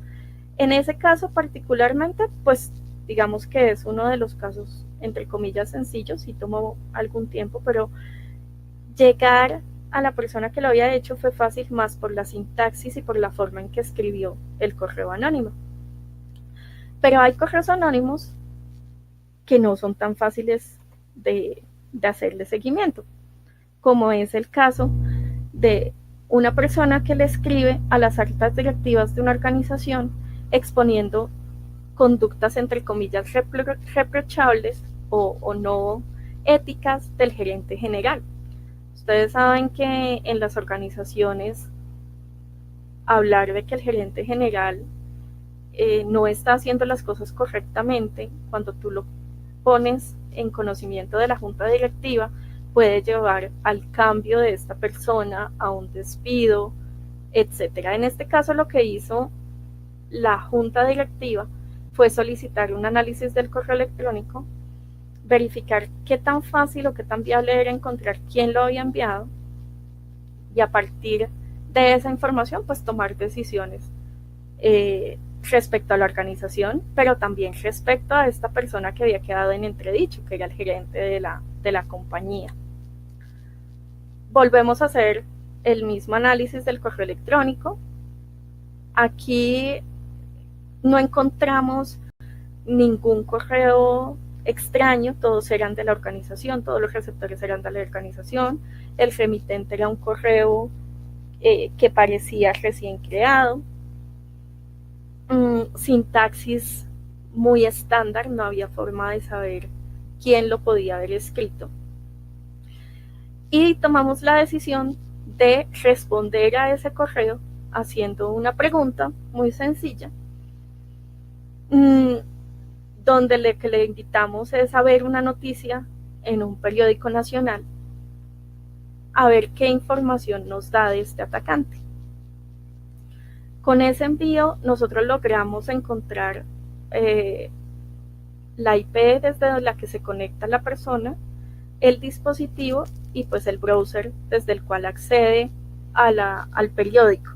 En ese caso particularmente, pues digamos que es uno de los casos, entre comillas, sencillos, sí tomó algún tiempo, pero llegar a la persona que lo había hecho fue fácil, más por la sintaxis y por la forma en que escribió el correo anónimo. Pero hay correos anónimos que no son tan fáciles de hacerle seguimiento, como es el caso de una persona que le escribe a las altas directivas de una organización exponiendo conductas entre comillas reprochables o no éticas del gerente general. Ustedes saben que en las organizaciones hablar de que el gerente general no está haciendo las cosas correctamente, cuando tú lo pones en conocimiento de la junta directiva, puede llevar al cambio de esta persona, a un despido, etcétera. En este caso, lo que hizo la junta directiva fue solicitar un análisis del correo electrónico, verificar qué tan fácil o qué tan viable era encontrar quién lo había enviado, y a partir de esa información pues tomar decisiones respecto a la organización, pero también respecto a esta persona que había quedado en entredicho, que era el gerente de la compañía. Volvemos a hacer el mismo análisis del correo electrónico. Aquí no encontramos ningún correo extraño, todos eran de la organización, todos los receptores eran de la organización, el remitente era un correo que parecía recién creado, sintaxis muy estándar, no había forma de saber quién lo podía haber escrito. Y tomamos la decisión de responder a ese correo haciendo una pregunta muy sencilla, donde lo que le invitamos es a ver una noticia en un periódico nacional, a ver qué información nos da de este atacante. Con ese envío nosotros logramos encontrar la IP desde la que se conecta la persona, el dispositivo y pues el browser desde el cual accede al periódico.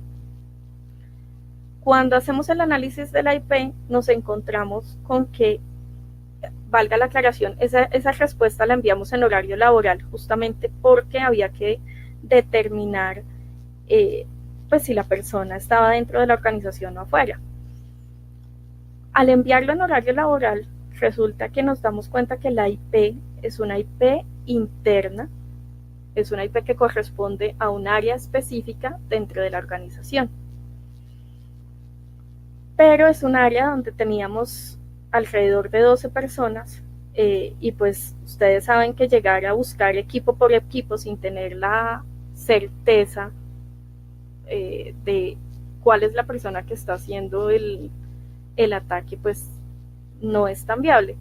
Cuando hacemos el análisis de la IP nos encontramos con que, valga la aclaración, esa respuesta la enviamos en horario laboral, justamente porque había que determinar pues si la persona estaba dentro de la organización o afuera. Al enviarlo en horario laboral, resulta que nos damos cuenta que la IP es una IP interna, es una IP que corresponde a un área específica dentro de la organización. Pero es un área donde teníamos alrededor de 12 personas y pues ustedes saben que llegar a buscar equipo por equipo sin tener la certeza de cuál es la persona que está haciendo el ataque, pues no es tan viable.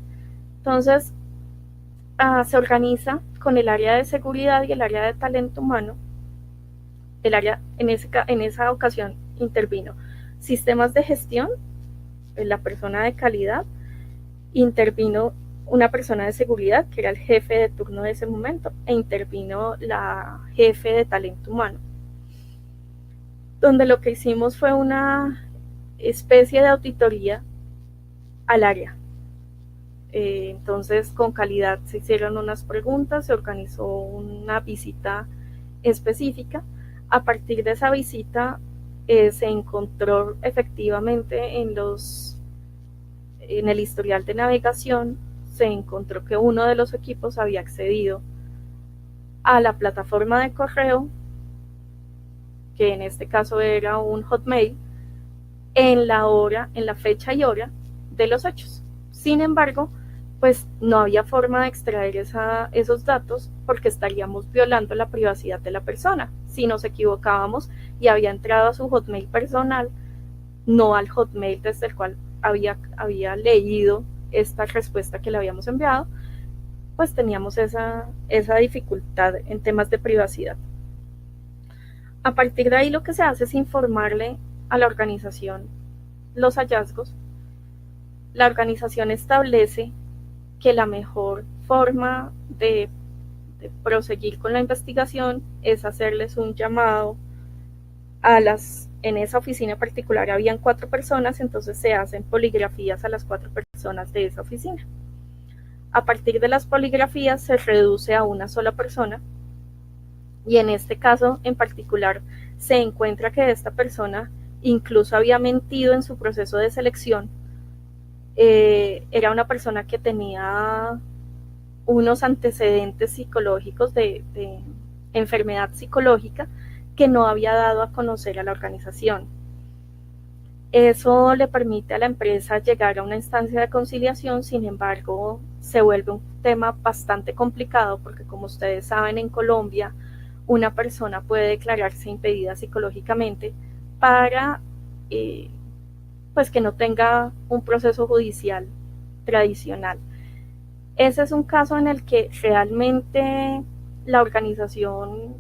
Entonces se organiza con el área de seguridad y el área de talento humano. El área en esa ocasión intervino sistemas de gestión, la persona de calidad, intervino una persona de seguridad que era el jefe de turno de ese momento, e intervino la jefe de talento humano, donde lo que hicimos fue una especie de auditoría al área. Entonces con calidad se hicieron unas preguntas, se organizó una visita específica. A partir de esa visita se encontró efectivamente en el historial de navegación, se encontró que uno de los equipos había accedido a la plataforma de correo, que en este caso era un Hotmail, en la fecha y hora de los hechos. Sin embargo, pues no había forma de extraer esos datos porque estaríamos violando la privacidad de la persona. Si nos equivocábamos y había entrado a su Hotmail personal, no al Hotmail desde el cual había leído esta respuesta que le habíamos enviado, pues teníamos esa dificultad en temas de privacidad. A partir de ahí lo que se hace es informarle a la organización los hallazgos. La organización establece que la mejor forma de proseguir con la investigación es hacerles un llamado en esa oficina particular habían 4 personas, entonces se hacen poligrafías a las 4 personas de esa oficina. A partir de las poligrafías se reduce a una sola persona, y en este caso en particular se encuentra que esta persona incluso había mentido en su proceso de selección. Era una persona que tenía unos antecedentes psicológicos de enfermedad psicológica que no había dado a conocer a la organización. Eso le permite a la empresa llegar a una instancia de conciliación. Sin embargo, se vuelve un tema bastante complicado porque, como ustedes saben, en Colombia una persona puede declararse impedida psicológicamente para pues que no tenga un proceso judicial tradicional. Ese es un caso en el que realmente la organización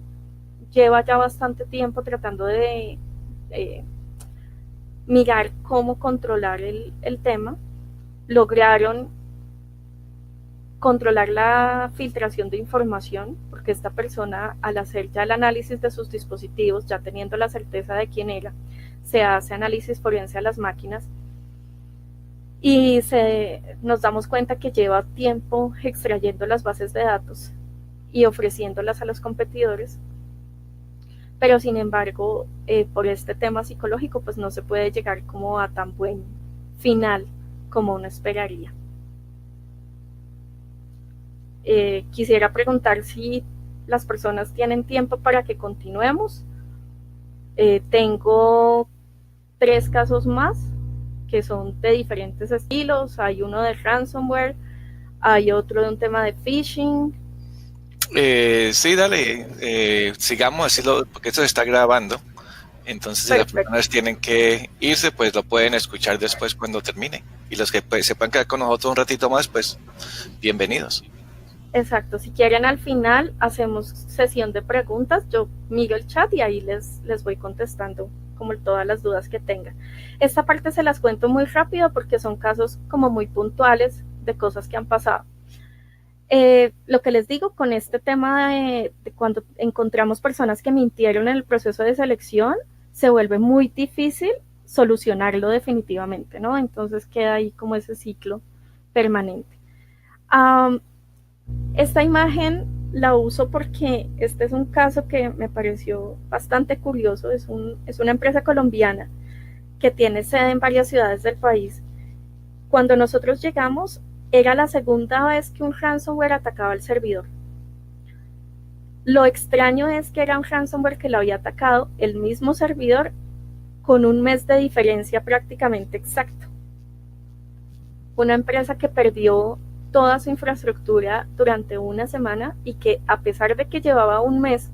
lleva ya bastante tiempo tratando de mirar cómo controlar el tema. Lograron controlar la filtración de información, porque esta persona, al hacer ya el análisis de sus dispositivos, ya teniendo la certeza de quién era, se hace análisis forense a las máquinas y nos damos cuenta que lleva tiempo extrayendo las bases de datos y ofreciéndolas a los competidores, pero sin embargo, por este tema psicológico, pues no se puede llegar como a tan buen final como uno esperaría. Quisiera preguntar si las personas tienen tiempo para que continuemos. Tengo 3 casos más que son de diferentes estilos. Hay uno de ransomware, hay otro de un tema de phishing.
Sí, dale, sigamos así, porque esto se está grabando. Entonces, si las personas tienen que irse, pues lo pueden escuchar después cuando termine. Y los que pues, se puedan quedar con nosotros un ratito más, pues bienvenidos.
Exacto, si quieren al final hacemos sesión de preguntas, yo miro el chat y ahí les voy contestando como todas las dudas que tengan. Esta parte se las cuento muy rápido porque son casos como muy puntuales de cosas que han pasado. Lo que les digo con este tema de cuando encontramos personas que mintieron en el proceso de selección, se vuelve muy difícil solucionarlo definitivamente, ¿no? Entonces queda ahí como ese ciclo permanente. Esta imagen la uso porque este es un caso que me pareció bastante curioso. Es una empresa colombiana que tiene sede en varias ciudades del país. Cuando nosotros llegamos, era la segunda vez que un ransomware atacaba el servidor. Lo extraño es que era un ransomware que lo había atacado el mismo servidor con un mes de diferencia prácticamente exacto. Una empresa que perdió toda su infraestructura durante una semana y que, a pesar de que llevaba un mes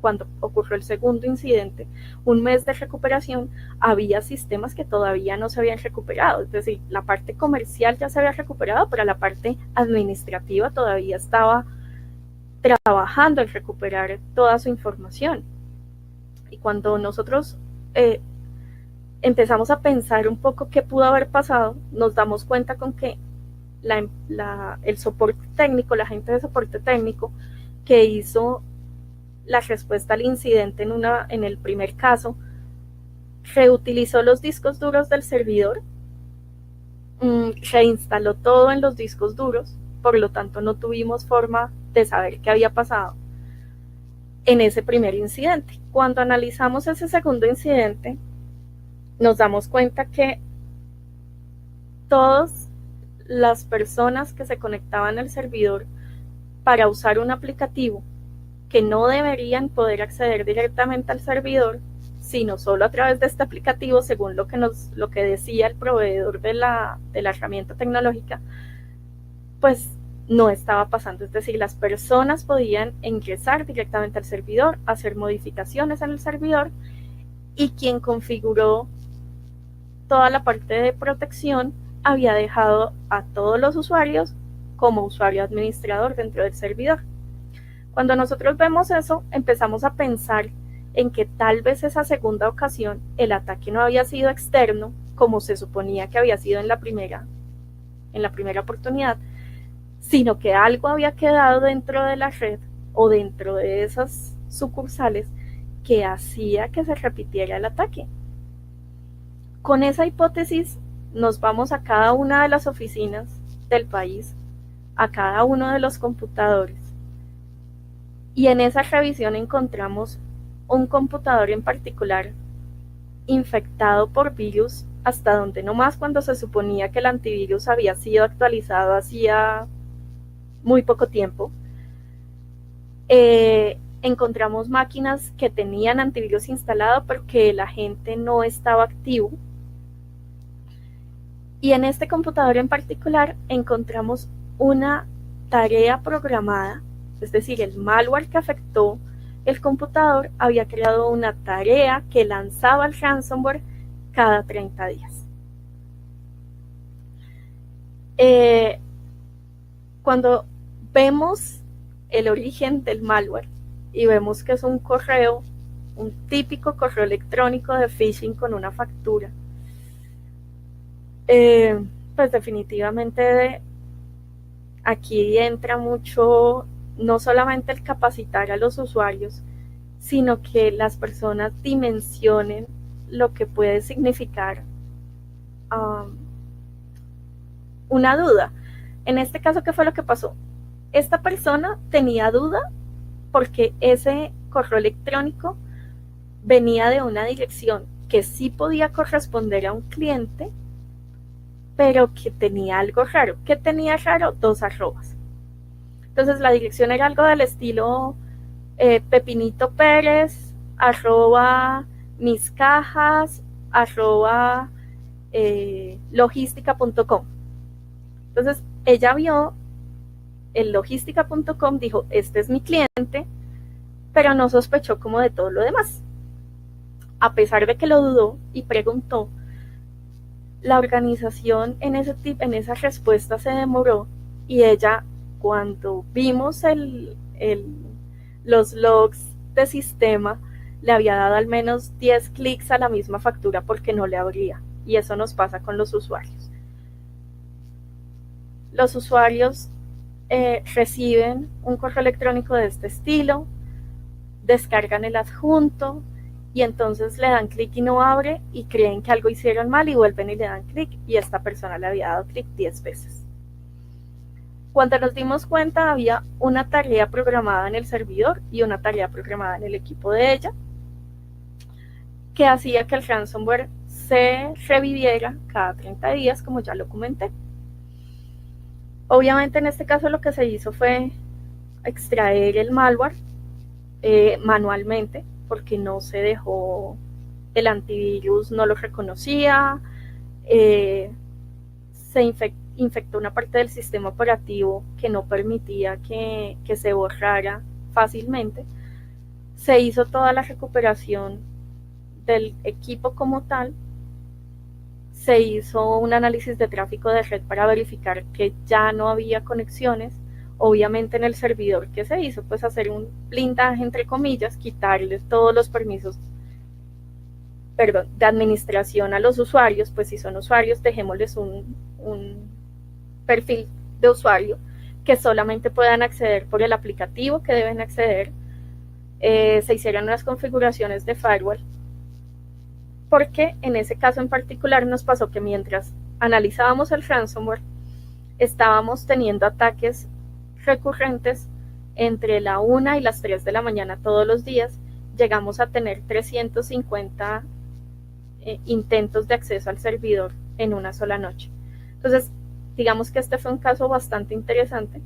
cuando ocurrió el segundo incidente, un mes de recuperación, había sistemas que todavía no se habían recuperado. Es decir, la parte comercial ya se había recuperado, pero la parte administrativa todavía estaba trabajando en recuperar toda su información. Y cuando nosotros empezamos a pensar un poco qué pudo haber pasado, nos damos cuenta con que el soporte técnico, la gente de soporte técnico que hizo la respuesta al incidente en el primer caso, reutilizó los discos duros del servidor, reinstaló todo en los discos duros, por lo tanto no tuvimos forma de saber qué había pasado en ese primer incidente. Cuando analizamos ese segundo incidente, nos damos cuenta que todas las personas que se conectaban al servidor para usar un aplicativo que no deberían poder acceder directamente al servidor, sino solo a través de este aplicativo, según lo que decía el proveedor de la herramienta tecnológica, pues no estaba pasando. Es decir, las personas podían ingresar directamente al servidor, hacer modificaciones en el servidor, y quien configuró toda la parte de protección había dejado a todos los usuarios como usuario administrador dentro del servidor. Cuando nosotros vemos eso, empezamos a pensar en que tal vez esa segunda ocasión el ataque no había sido externo, como se suponía que había sido en la primera oportunidad, sino que algo había quedado dentro de la red o dentro de esas sucursales que hacía que se repitiera el ataque. Con esa hipótesis nos vamos a cada una de las oficinas del país, a cada uno de los computadores, y en esa revisión encontramos un computador en particular infectado por virus, hasta donde no más, cuando se suponía que el antivirus había sido actualizado hacía muy poco tiempo. Encontramos máquinas que tenían antivirus instalado pero que el agente no estaba activo, Y en este computador en particular encontramos una tarea programada, es decir, el malware que afectó el computador había creado una tarea que lanzaba el ransomware cada 30 días. Cuando vemos el origen del malware y vemos que es un correo, un típico correo electrónico de phishing con una factura, pues definitivamente aquí entra mucho no solamente el capacitar a los usuarios, sino que las personas dimensionen lo que puede significar una duda. En este caso, ¿qué fue lo que pasó? Esta persona tenía duda porque ese correo electrónico venía de una dirección que sí podía corresponder a un cliente, pero que tenía algo raro. ¿Qué tenía raro? 2 arrobas. Entonces la dirección era algo del estilo Pepinito Pérez, @miscajas, logística.com. Entonces ella vio el logística.com, dijo, este es mi cliente, pero no sospechó como de todo lo demás. A pesar de que lo dudó y preguntó, la organización en esa respuesta se demoró y ella, cuando vimos los logs de sistema, le había dado al menos 10 clics a la misma factura porque no le abría. Y eso nos pasa con los usuarios. Los usuarios reciben un correo electrónico de este estilo, descargan el adjunto y entonces le dan clic y no abre y creen que algo hicieron mal y vuelven y le dan clic y esta persona le había dado clic 10 veces. Cuando nos dimos cuenta, había una tarea programada en el servidor y una tarea programada en el equipo de ella que hacía que el ransomware se reviviera cada 30 días, como ya lo comenté. Obviamente en este caso lo que se hizo fue extraer el malware manualmente, porque no se dejó, el antivirus no lo reconocía, se infectó una parte del sistema operativo que no permitía que se borrara fácilmente. Se hizo toda la recuperación del equipo como tal, se hizo un análisis de tráfico de red para verificar que ya no había conexiones. Obviamente en el servidor, ¿qué se hizo? Pues hacer un blindaje, entre comillas, quitarles todos los permisos de administración a los usuarios, pues si son usuarios, dejémosles un perfil de usuario que solamente puedan acceder por el aplicativo que deben acceder. Se hicieron unas configuraciones de firewall, porque en ese caso en particular nos pasó que mientras analizábamos el ransomware, estábamos teniendo ataques recurrentes entre la 1 y las 3 de la mañana todos los días. Llegamos a tener 350 intentos de acceso al servidor en una sola noche. Entonces, digamos que este fue un caso bastante interesante,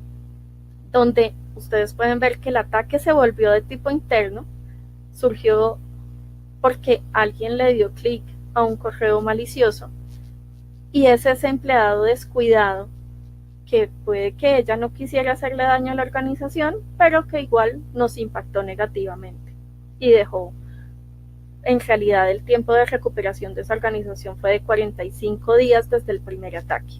donde ustedes pueden ver que el ataque se volvió de tipo interno, surgió porque alguien le dio clic a un correo malicioso y es ese empleado descuidado que puede que ella no quisiera hacerle daño a la organización, pero que igual nos impactó negativamente y dejó, en realidad el tiempo de recuperación de esa organización fue de 45 días desde el primer ataque.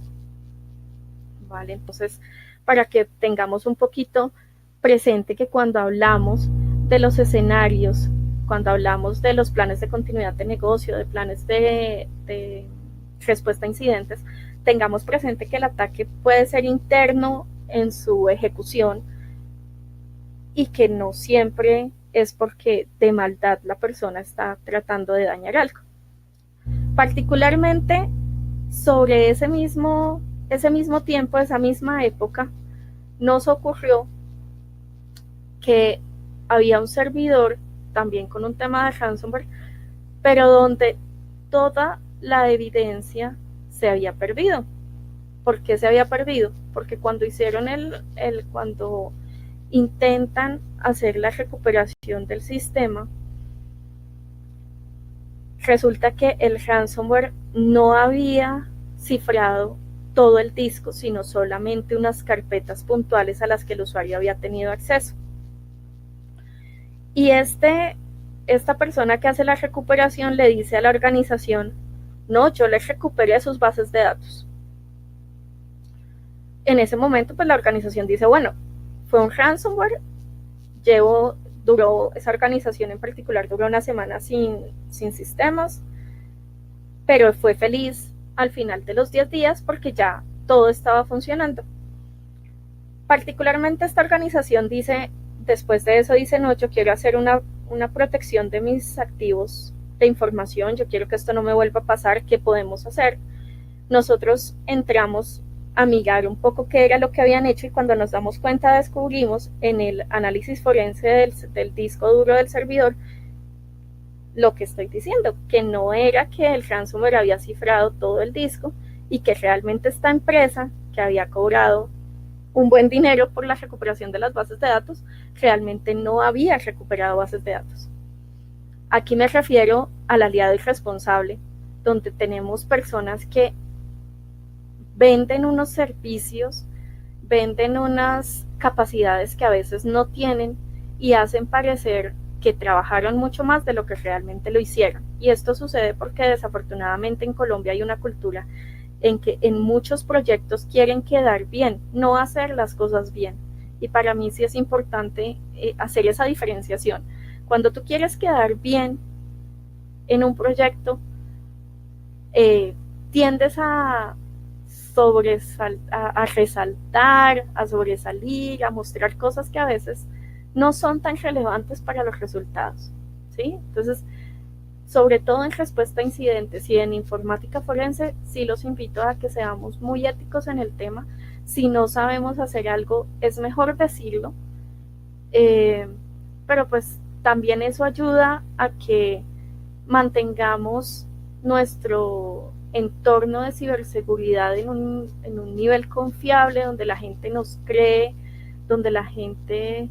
¿Vale? Entonces, para que tengamos un poquito presente que cuando hablamos de los escenarios, cuando hablamos de los planes de continuidad de negocio, de planes de respuesta a incidentes, tengamos presente que el ataque puede ser interno en su ejecución y que no siempre es porque de maldad la persona está tratando de dañar algo. Particularmente sobre ese mismo tiempo, esa misma época, nos ocurrió que había un servidor también con un tema de ransomware, pero donde toda la evidencia se había perdido. ¿Por qué se había perdido? Porque cuando hicieron cuando intentan hacer la recuperación del sistema, resulta que el ransomware no había cifrado todo el disco, sino solamente unas carpetas puntuales a las que el usuario había tenido acceso. Y esta persona que hace la recuperación le dice a la organización, no, yo les recuperé sus bases de datos. En ese momento, pues la organización dice, bueno, fue un ransomware, esa organización en particular duró una semana sin sistemas, pero fue feliz al final de los 10 días porque ya todo estaba funcionando. Particularmente esta organización dice, después de eso dice, no, yo quiero hacer una protección de mis activos de información, yo quiero que esto no me vuelva a pasar, ¿qué podemos hacer? Nosotros entramos a mirar un poco qué era lo que habían hecho y cuando nos damos cuenta descubrimos en el análisis forense del disco duro del servidor lo que estoy diciendo, que no era que el ransomware había cifrado todo el disco y que realmente esta empresa que había cobrado un buen dinero por la recuperación de las bases de datos, realmente no había recuperado bases de datos. Aquí me refiero al aliado irresponsable, donde tenemos personas que venden unos servicios, venden unas capacidades que a veces no tienen y hacen parecer que trabajaron mucho más de lo que realmente lo hicieron. Y esto sucede porque desafortunadamente en Colombia hay una cultura en que en muchos proyectos quieren quedar bien, no hacer las cosas bien. Y para mí sí es importante hacer esa diferenciación. Cuando tú quieres quedar bien en un proyecto, tiendes a resaltar, a sobresalir, a mostrar cosas que a veces no son tan relevantes para los resultados, ¿sí? Entonces, sobre todo en respuesta a incidentes y en informática forense, sí los invito a que seamos muy éticos en el tema. Si no sabemos hacer algo, es mejor decirlo, pero pues también eso ayuda a que mantengamos nuestro entorno de ciberseguridad en un nivel confiable, donde la gente nos cree, donde la gente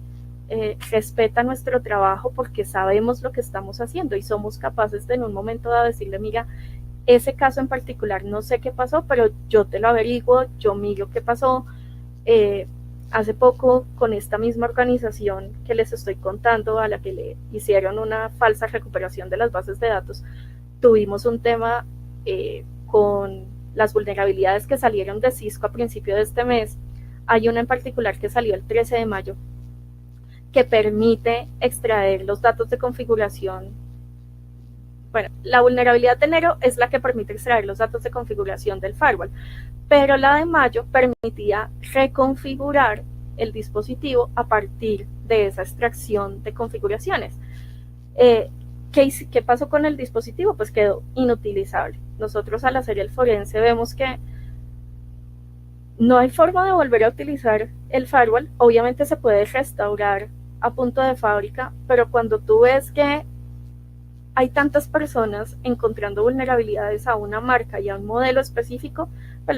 respeta nuestro trabajo porque sabemos lo que estamos haciendo y somos capaces de en un momento dado decirle, mira, ese caso en particular no sé qué pasó, pero yo te lo averiguo, yo miro qué pasó. Hace poco con esta misma organización que les estoy contando, a la que le hicieron una falsa recuperación de las bases de datos, tuvimos un tema con las vulnerabilidades que salieron de Cisco a principio de este mes. Hay una en particular que salió el 13 de mayo que permite extraer los datos de configuración. Bueno, la vulnerabilidad de enero es la que permite extraer los datos de configuración del firewall, pero la de mayo permitía reconfigurar el dispositivo a partir de esa extracción de configuraciones. ¿Qué pasó con el dispositivo? Pues quedó inutilizable. Nosotros al hacer el forense vemos que no hay forma de volver a utilizar el firewall. Obviamente se puede restaurar a punto de fábrica, pero cuando tú ves que hay tantas personas encontrando vulnerabilidades a una marca y a un modelo específico, pues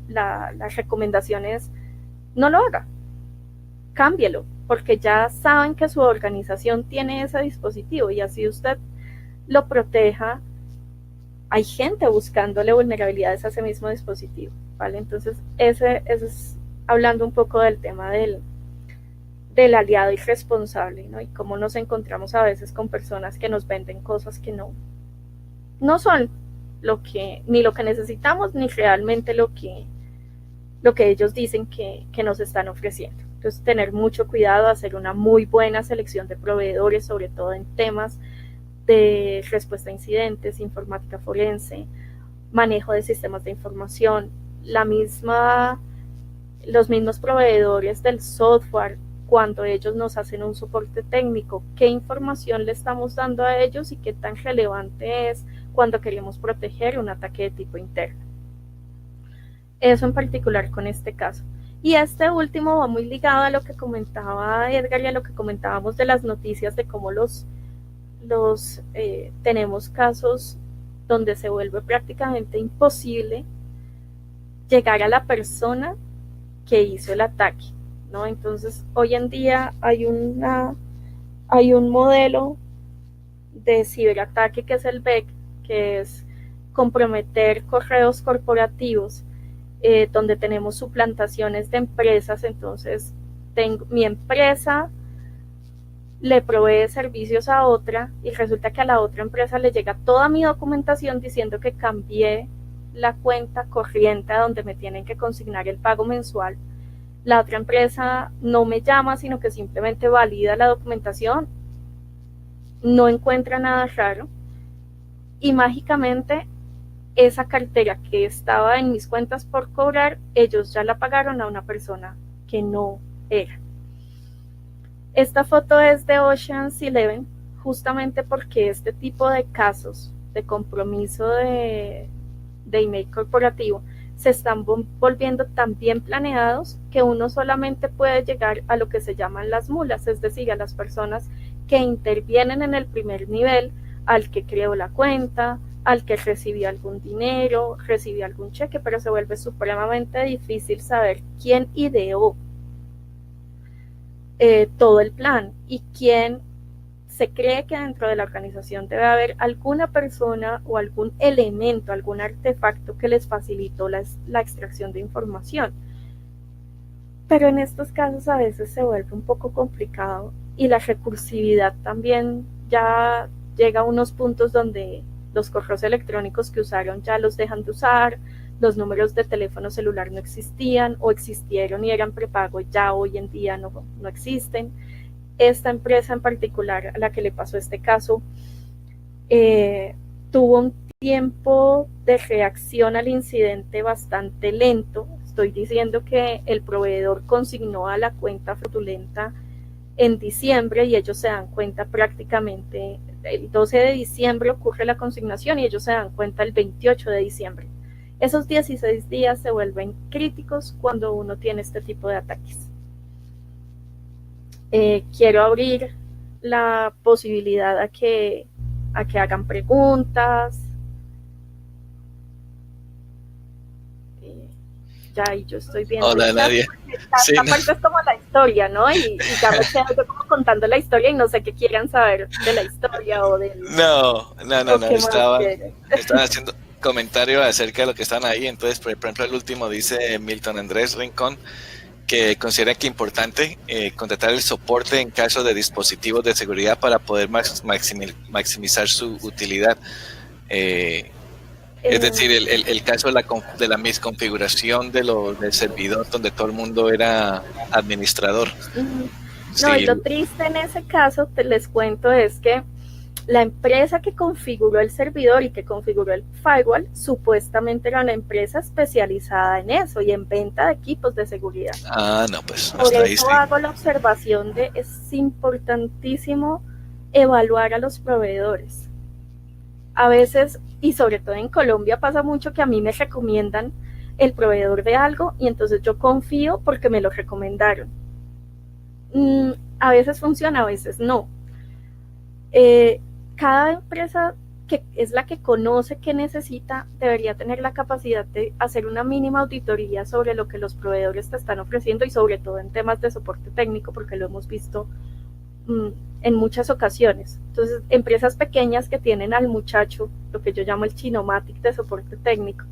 la recomendación es no lo haga, cámbielo, porque ya saben que su organización tiene ese dispositivo y así usted lo proteja. Hay gente buscándole vulnerabilidades a ese mismo dispositivo, ¿vale? Entonces, ese es hablando un poco del tema del aliado irresponsable, ¿no? Y cómo nos encontramos a veces con personas que nos venden cosas que no son ni lo que necesitamos, ni realmente lo que ellos dicen que nos están ofreciendo. Entonces, tener mucho cuidado, hacer una muy buena selección de proveedores, sobre todo en temas de respuesta a incidentes, informática forense, manejo de sistemas de información, los mismos proveedores del software, cuando ellos nos hacen un soporte técnico, qué información le estamos dando a ellos y qué tan relevante es cuando queremos proteger un ataque de tipo interno. Eso en particular con este caso. Y este último va muy ligado a lo que comentaba Edgar y a lo que comentábamos de las noticias de cómo tenemos casos donde se vuelve prácticamente imposible llegar a la persona que hizo el ataque, ¿no? Entonces, hoy en día hay un modelo de ciberataque que es el BEC, que es comprometer correos corporativos donde tenemos suplantaciones de empresas. Entonces mi empresa le provee servicios a otra y resulta que a la otra empresa le llega toda mi documentación diciendo que cambié la cuenta corriente a donde me tienen que consignar el pago mensual. La otra empresa no me llama, sino que simplemente valida la documentación, no encuentra nada raro y mágicamente esa cartera que estaba en mis cuentas por cobrar, ellos ya la pagaron a una persona que no era. Esta foto es de Ocean's 11, justamente porque este tipo de casos de compromiso de email corporativo se están volviendo tan bien planeados que uno solamente puede llegar a lo que se llaman las mulas, es decir, a las personas que intervienen en el primer nivel, al que creó la cuenta, al que recibió algún dinero, recibió algún cheque, pero se vuelve supremamente difícil saber quién ideó todo el plan y quién se cree que dentro de la organización debe haber alguna persona o algún elemento, algún artefacto que les facilitó la extracción de información. Pero en estos casos a veces se vuelve un poco complicado y la recursividad también ya llega a unos puntos donde los correos electrónicos que usaron ya los dejan de usar, los números de teléfono celular no existían o existieron y eran prepago, ya hoy en día no existen. Esta empresa en particular a la que le pasó este caso tuvo un tiempo de reacción al incidente bastante lento. Estoy diciendo que el proveedor consignó a la cuenta fraudulenta en diciembre y ellos se dan cuenta prácticamente, el 12 de diciembre ocurre la consignación y ellos se dan cuenta el 28 de diciembre. Esos 16 días se vuelven críticos cuando uno tiene este tipo de ataques. Quiero abrir la posibilidad a que hagan preguntas. Ya, y yo estoy viendo.
Hola, Nadia.
Esta parte es como la historia, ¿no? Y ya me quedo como contando la historia y no sé qué quieran saber de la historia o del...
No. Estaba haciendo comentario acerca de lo que están ahí. Entonces, por ejemplo, el último dice Milton Andrés Rincón, que considera que es importante contratar el soporte en caso de dispositivos de seguridad para poder maximizar su utilidad. Es decir, el caso de la misconfiguración del servidor donde todo el mundo era administrador.
No, sí. Y lo triste en ese caso, les cuento, es que la empresa que configuró el servidor y que configuró el firewall supuestamente era una empresa especializada en eso y en venta de equipos de seguridad.
No, pues
por eso ahí sí hago la observación de es importantísimo evaluar a los proveedores. A veces, y sobre todo en Colombia pasa mucho que a mí me recomiendan el proveedor de algo y entonces yo confío porque me lo recomendaron. A veces funciona, a veces no. Cada empresa que es la que conoce qué necesita debería tener la capacidad de hacer una mínima auditoría sobre lo que los proveedores te están ofreciendo y sobre todo en temas de soporte técnico, porque lo hemos visto en muchas ocasiones. Entonces, empresas pequeñas que tienen al muchacho, lo que yo llamo el chinomatic de soporte técnico,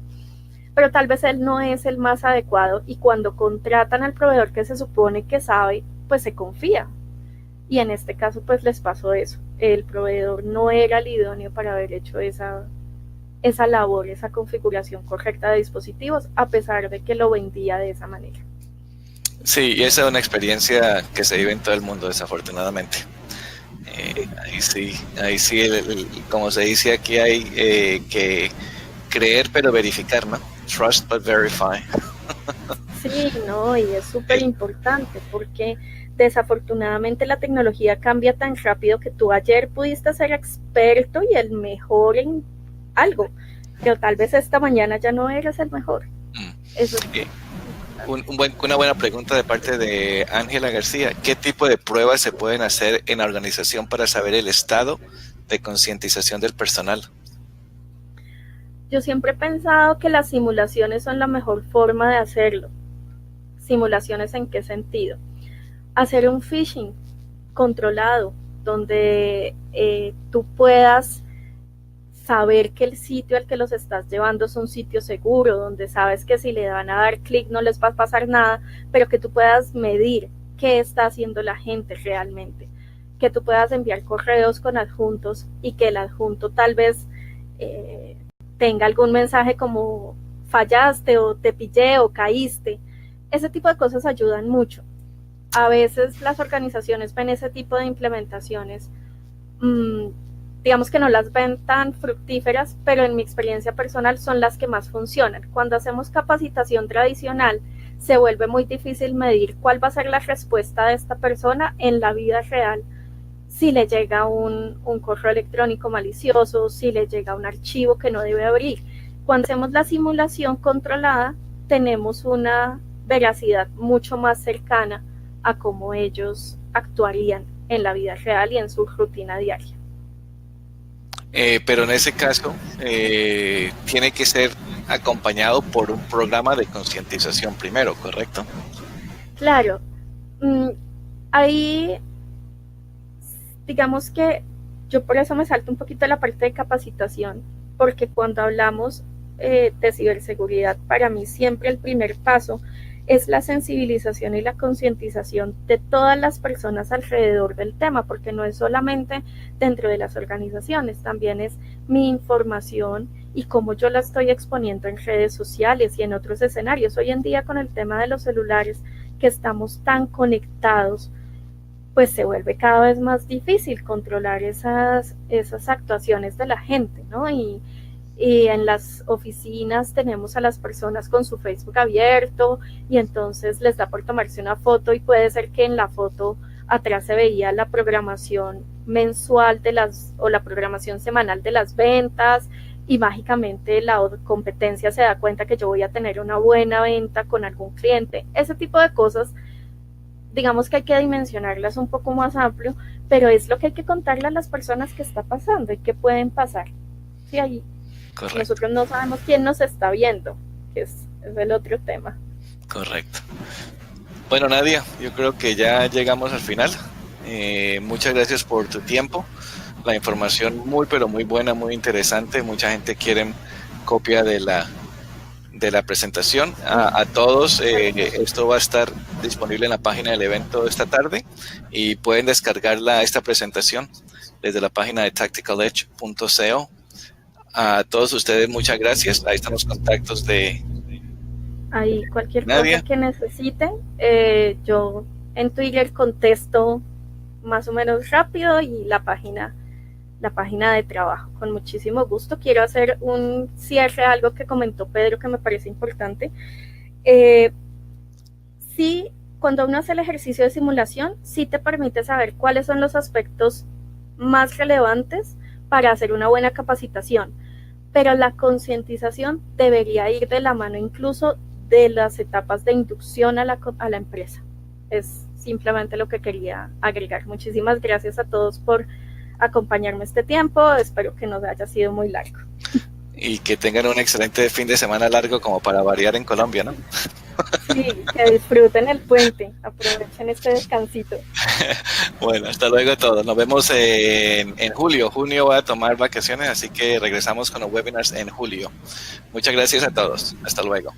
pero tal vez él no es el más adecuado y cuando contratan al proveedor que se supone que sabe, pues se confía. Y en este caso pues les pasó eso, el proveedor no era el idóneo para haber hecho esa labor, esa configuración correcta de dispositivos, a pesar de que lo vendía de esa manera.
Sí, y esa es una experiencia que se vive en todo el mundo, desafortunadamente. Ahí sí, como se dice aquí, hay que creer pero verificar, ¿no? Trust but verify.
Sí, no, y es súper importante porque desafortunadamente la tecnología cambia tan rápido que tú ayer pudiste ser experto y el mejor en algo, pero tal vez esta mañana ya no eres el mejor. Eso es
una buena pregunta de parte de Ángela García. ¿Qué tipo de pruebas se pueden hacer en la organización para saber el estado de concientización del personal?
Yo siempre he pensado que las simulaciones son la mejor forma de hacerlo. ¿Simulaciones en qué sentido? Hacer un phishing controlado, donde tú puedas saber que el sitio al que los estás llevando es un sitio seguro, donde sabes que si le van a dar clic no les va a pasar nada, pero que tú puedas medir qué está haciendo la gente realmente, que tú puedas enviar correos con adjuntos y que el adjunto tal vez tenga algún mensaje como fallaste o te pillé o caíste. Ese tipo de cosas ayudan mucho. A veces las organizaciones ven ese tipo de implementaciones, digamos que no las ven tan fructíferas, pero en mi experiencia personal son las que más funcionan. Cuando hacemos capacitación tradicional, se vuelve muy difícil medir cuál va a ser la respuesta de esta persona en la vida real, si le llega un correo electrónico malicioso, si le llega un archivo que no debe abrir. Cuando hacemos la simulación controlada, tenemos una veracidad mucho más cercana a cómo ellos actuarían en la vida real y en su rutina diaria.
Pero en ese caso tiene que ser acompañado por un programa de concientización primero, ¿correcto?
Claro. Ahí, digamos que yo por eso me salto un poquito la parte de capacitación, porque cuando hablamos de ciberseguridad, para mí siempre el primer paso es la sensibilización y la concientización de todas las personas alrededor del tema, porque no es solamente dentro de las organizaciones, también es mi información y cómo yo la estoy exponiendo en redes sociales y en otros escenarios. Hoy en día con el tema de los celulares, que estamos tan conectados, pues se vuelve cada vez más difícil controlar esas actuaciones de la gente, ¿no? Y en las oficinas tenemos a las personas con su Facebook abierto y entonces les da por tomarse una foto y puede ser que en la foto atrás se veía la programación mensual o la programación semanal de las ventas y mágicamente la competencia se da cuenta que yo voy a tener una buena venta con algún cliente. Ese tipo de cosas, digamos que hay que dimensionarlas un poco más amplio, pero es lo que hay que contarle a las personas que está pasando y que pueden pasar. Sí, ahí. Correcto. Nosotros no sabemos quién nos está viendo, que es el otro tema.
Correcto. Bueno, Nadia, yo creo que ya llegamos al final. Muchas gracias por tu tiempo. La información muy, pero muy buena, muy interesante. Mucha gente quiere copia de la presentación. A todos, esto va a estar disponible en la página del evento esta tarde y pueden descargar esta presentación desde la página de tacticaledge.co. A todos ustedes, muchas gracias. Ahí están los contactos de
ahí cualquier
Nadia.
Cosa que necesiten. Yo en Twitter contesto más o menos rápido y la página de trabajo. Con muchísimo gusto. Quiero hacer un cierre, algo que comentó Pedro que me parece importante. Sí, cuando uno hace el ejercicio de simulación, sí te permite saber cuáles son los aspectos más relevantes para hacer una buena capacitación, pero la concientización debería ir de la mano incluso de las etapas de inducción a la empresa. Es simplemente lo que quería agregar. Muchísimas gracias a todos por acompañarme este tiempo, espero que no haya sido muy largo.
Y que tengan un excelente fin de semana largo como para variar en Colombia, ¿no?
Sí, que disfruten el puente, aprovechen este descansito.
Bueno, hasta luego a todos. Nos vemos en julio. Junio va a tomar vacaciones, así que regresamos con los webinars en julio. Muchas gracias a todos. Hasta luego.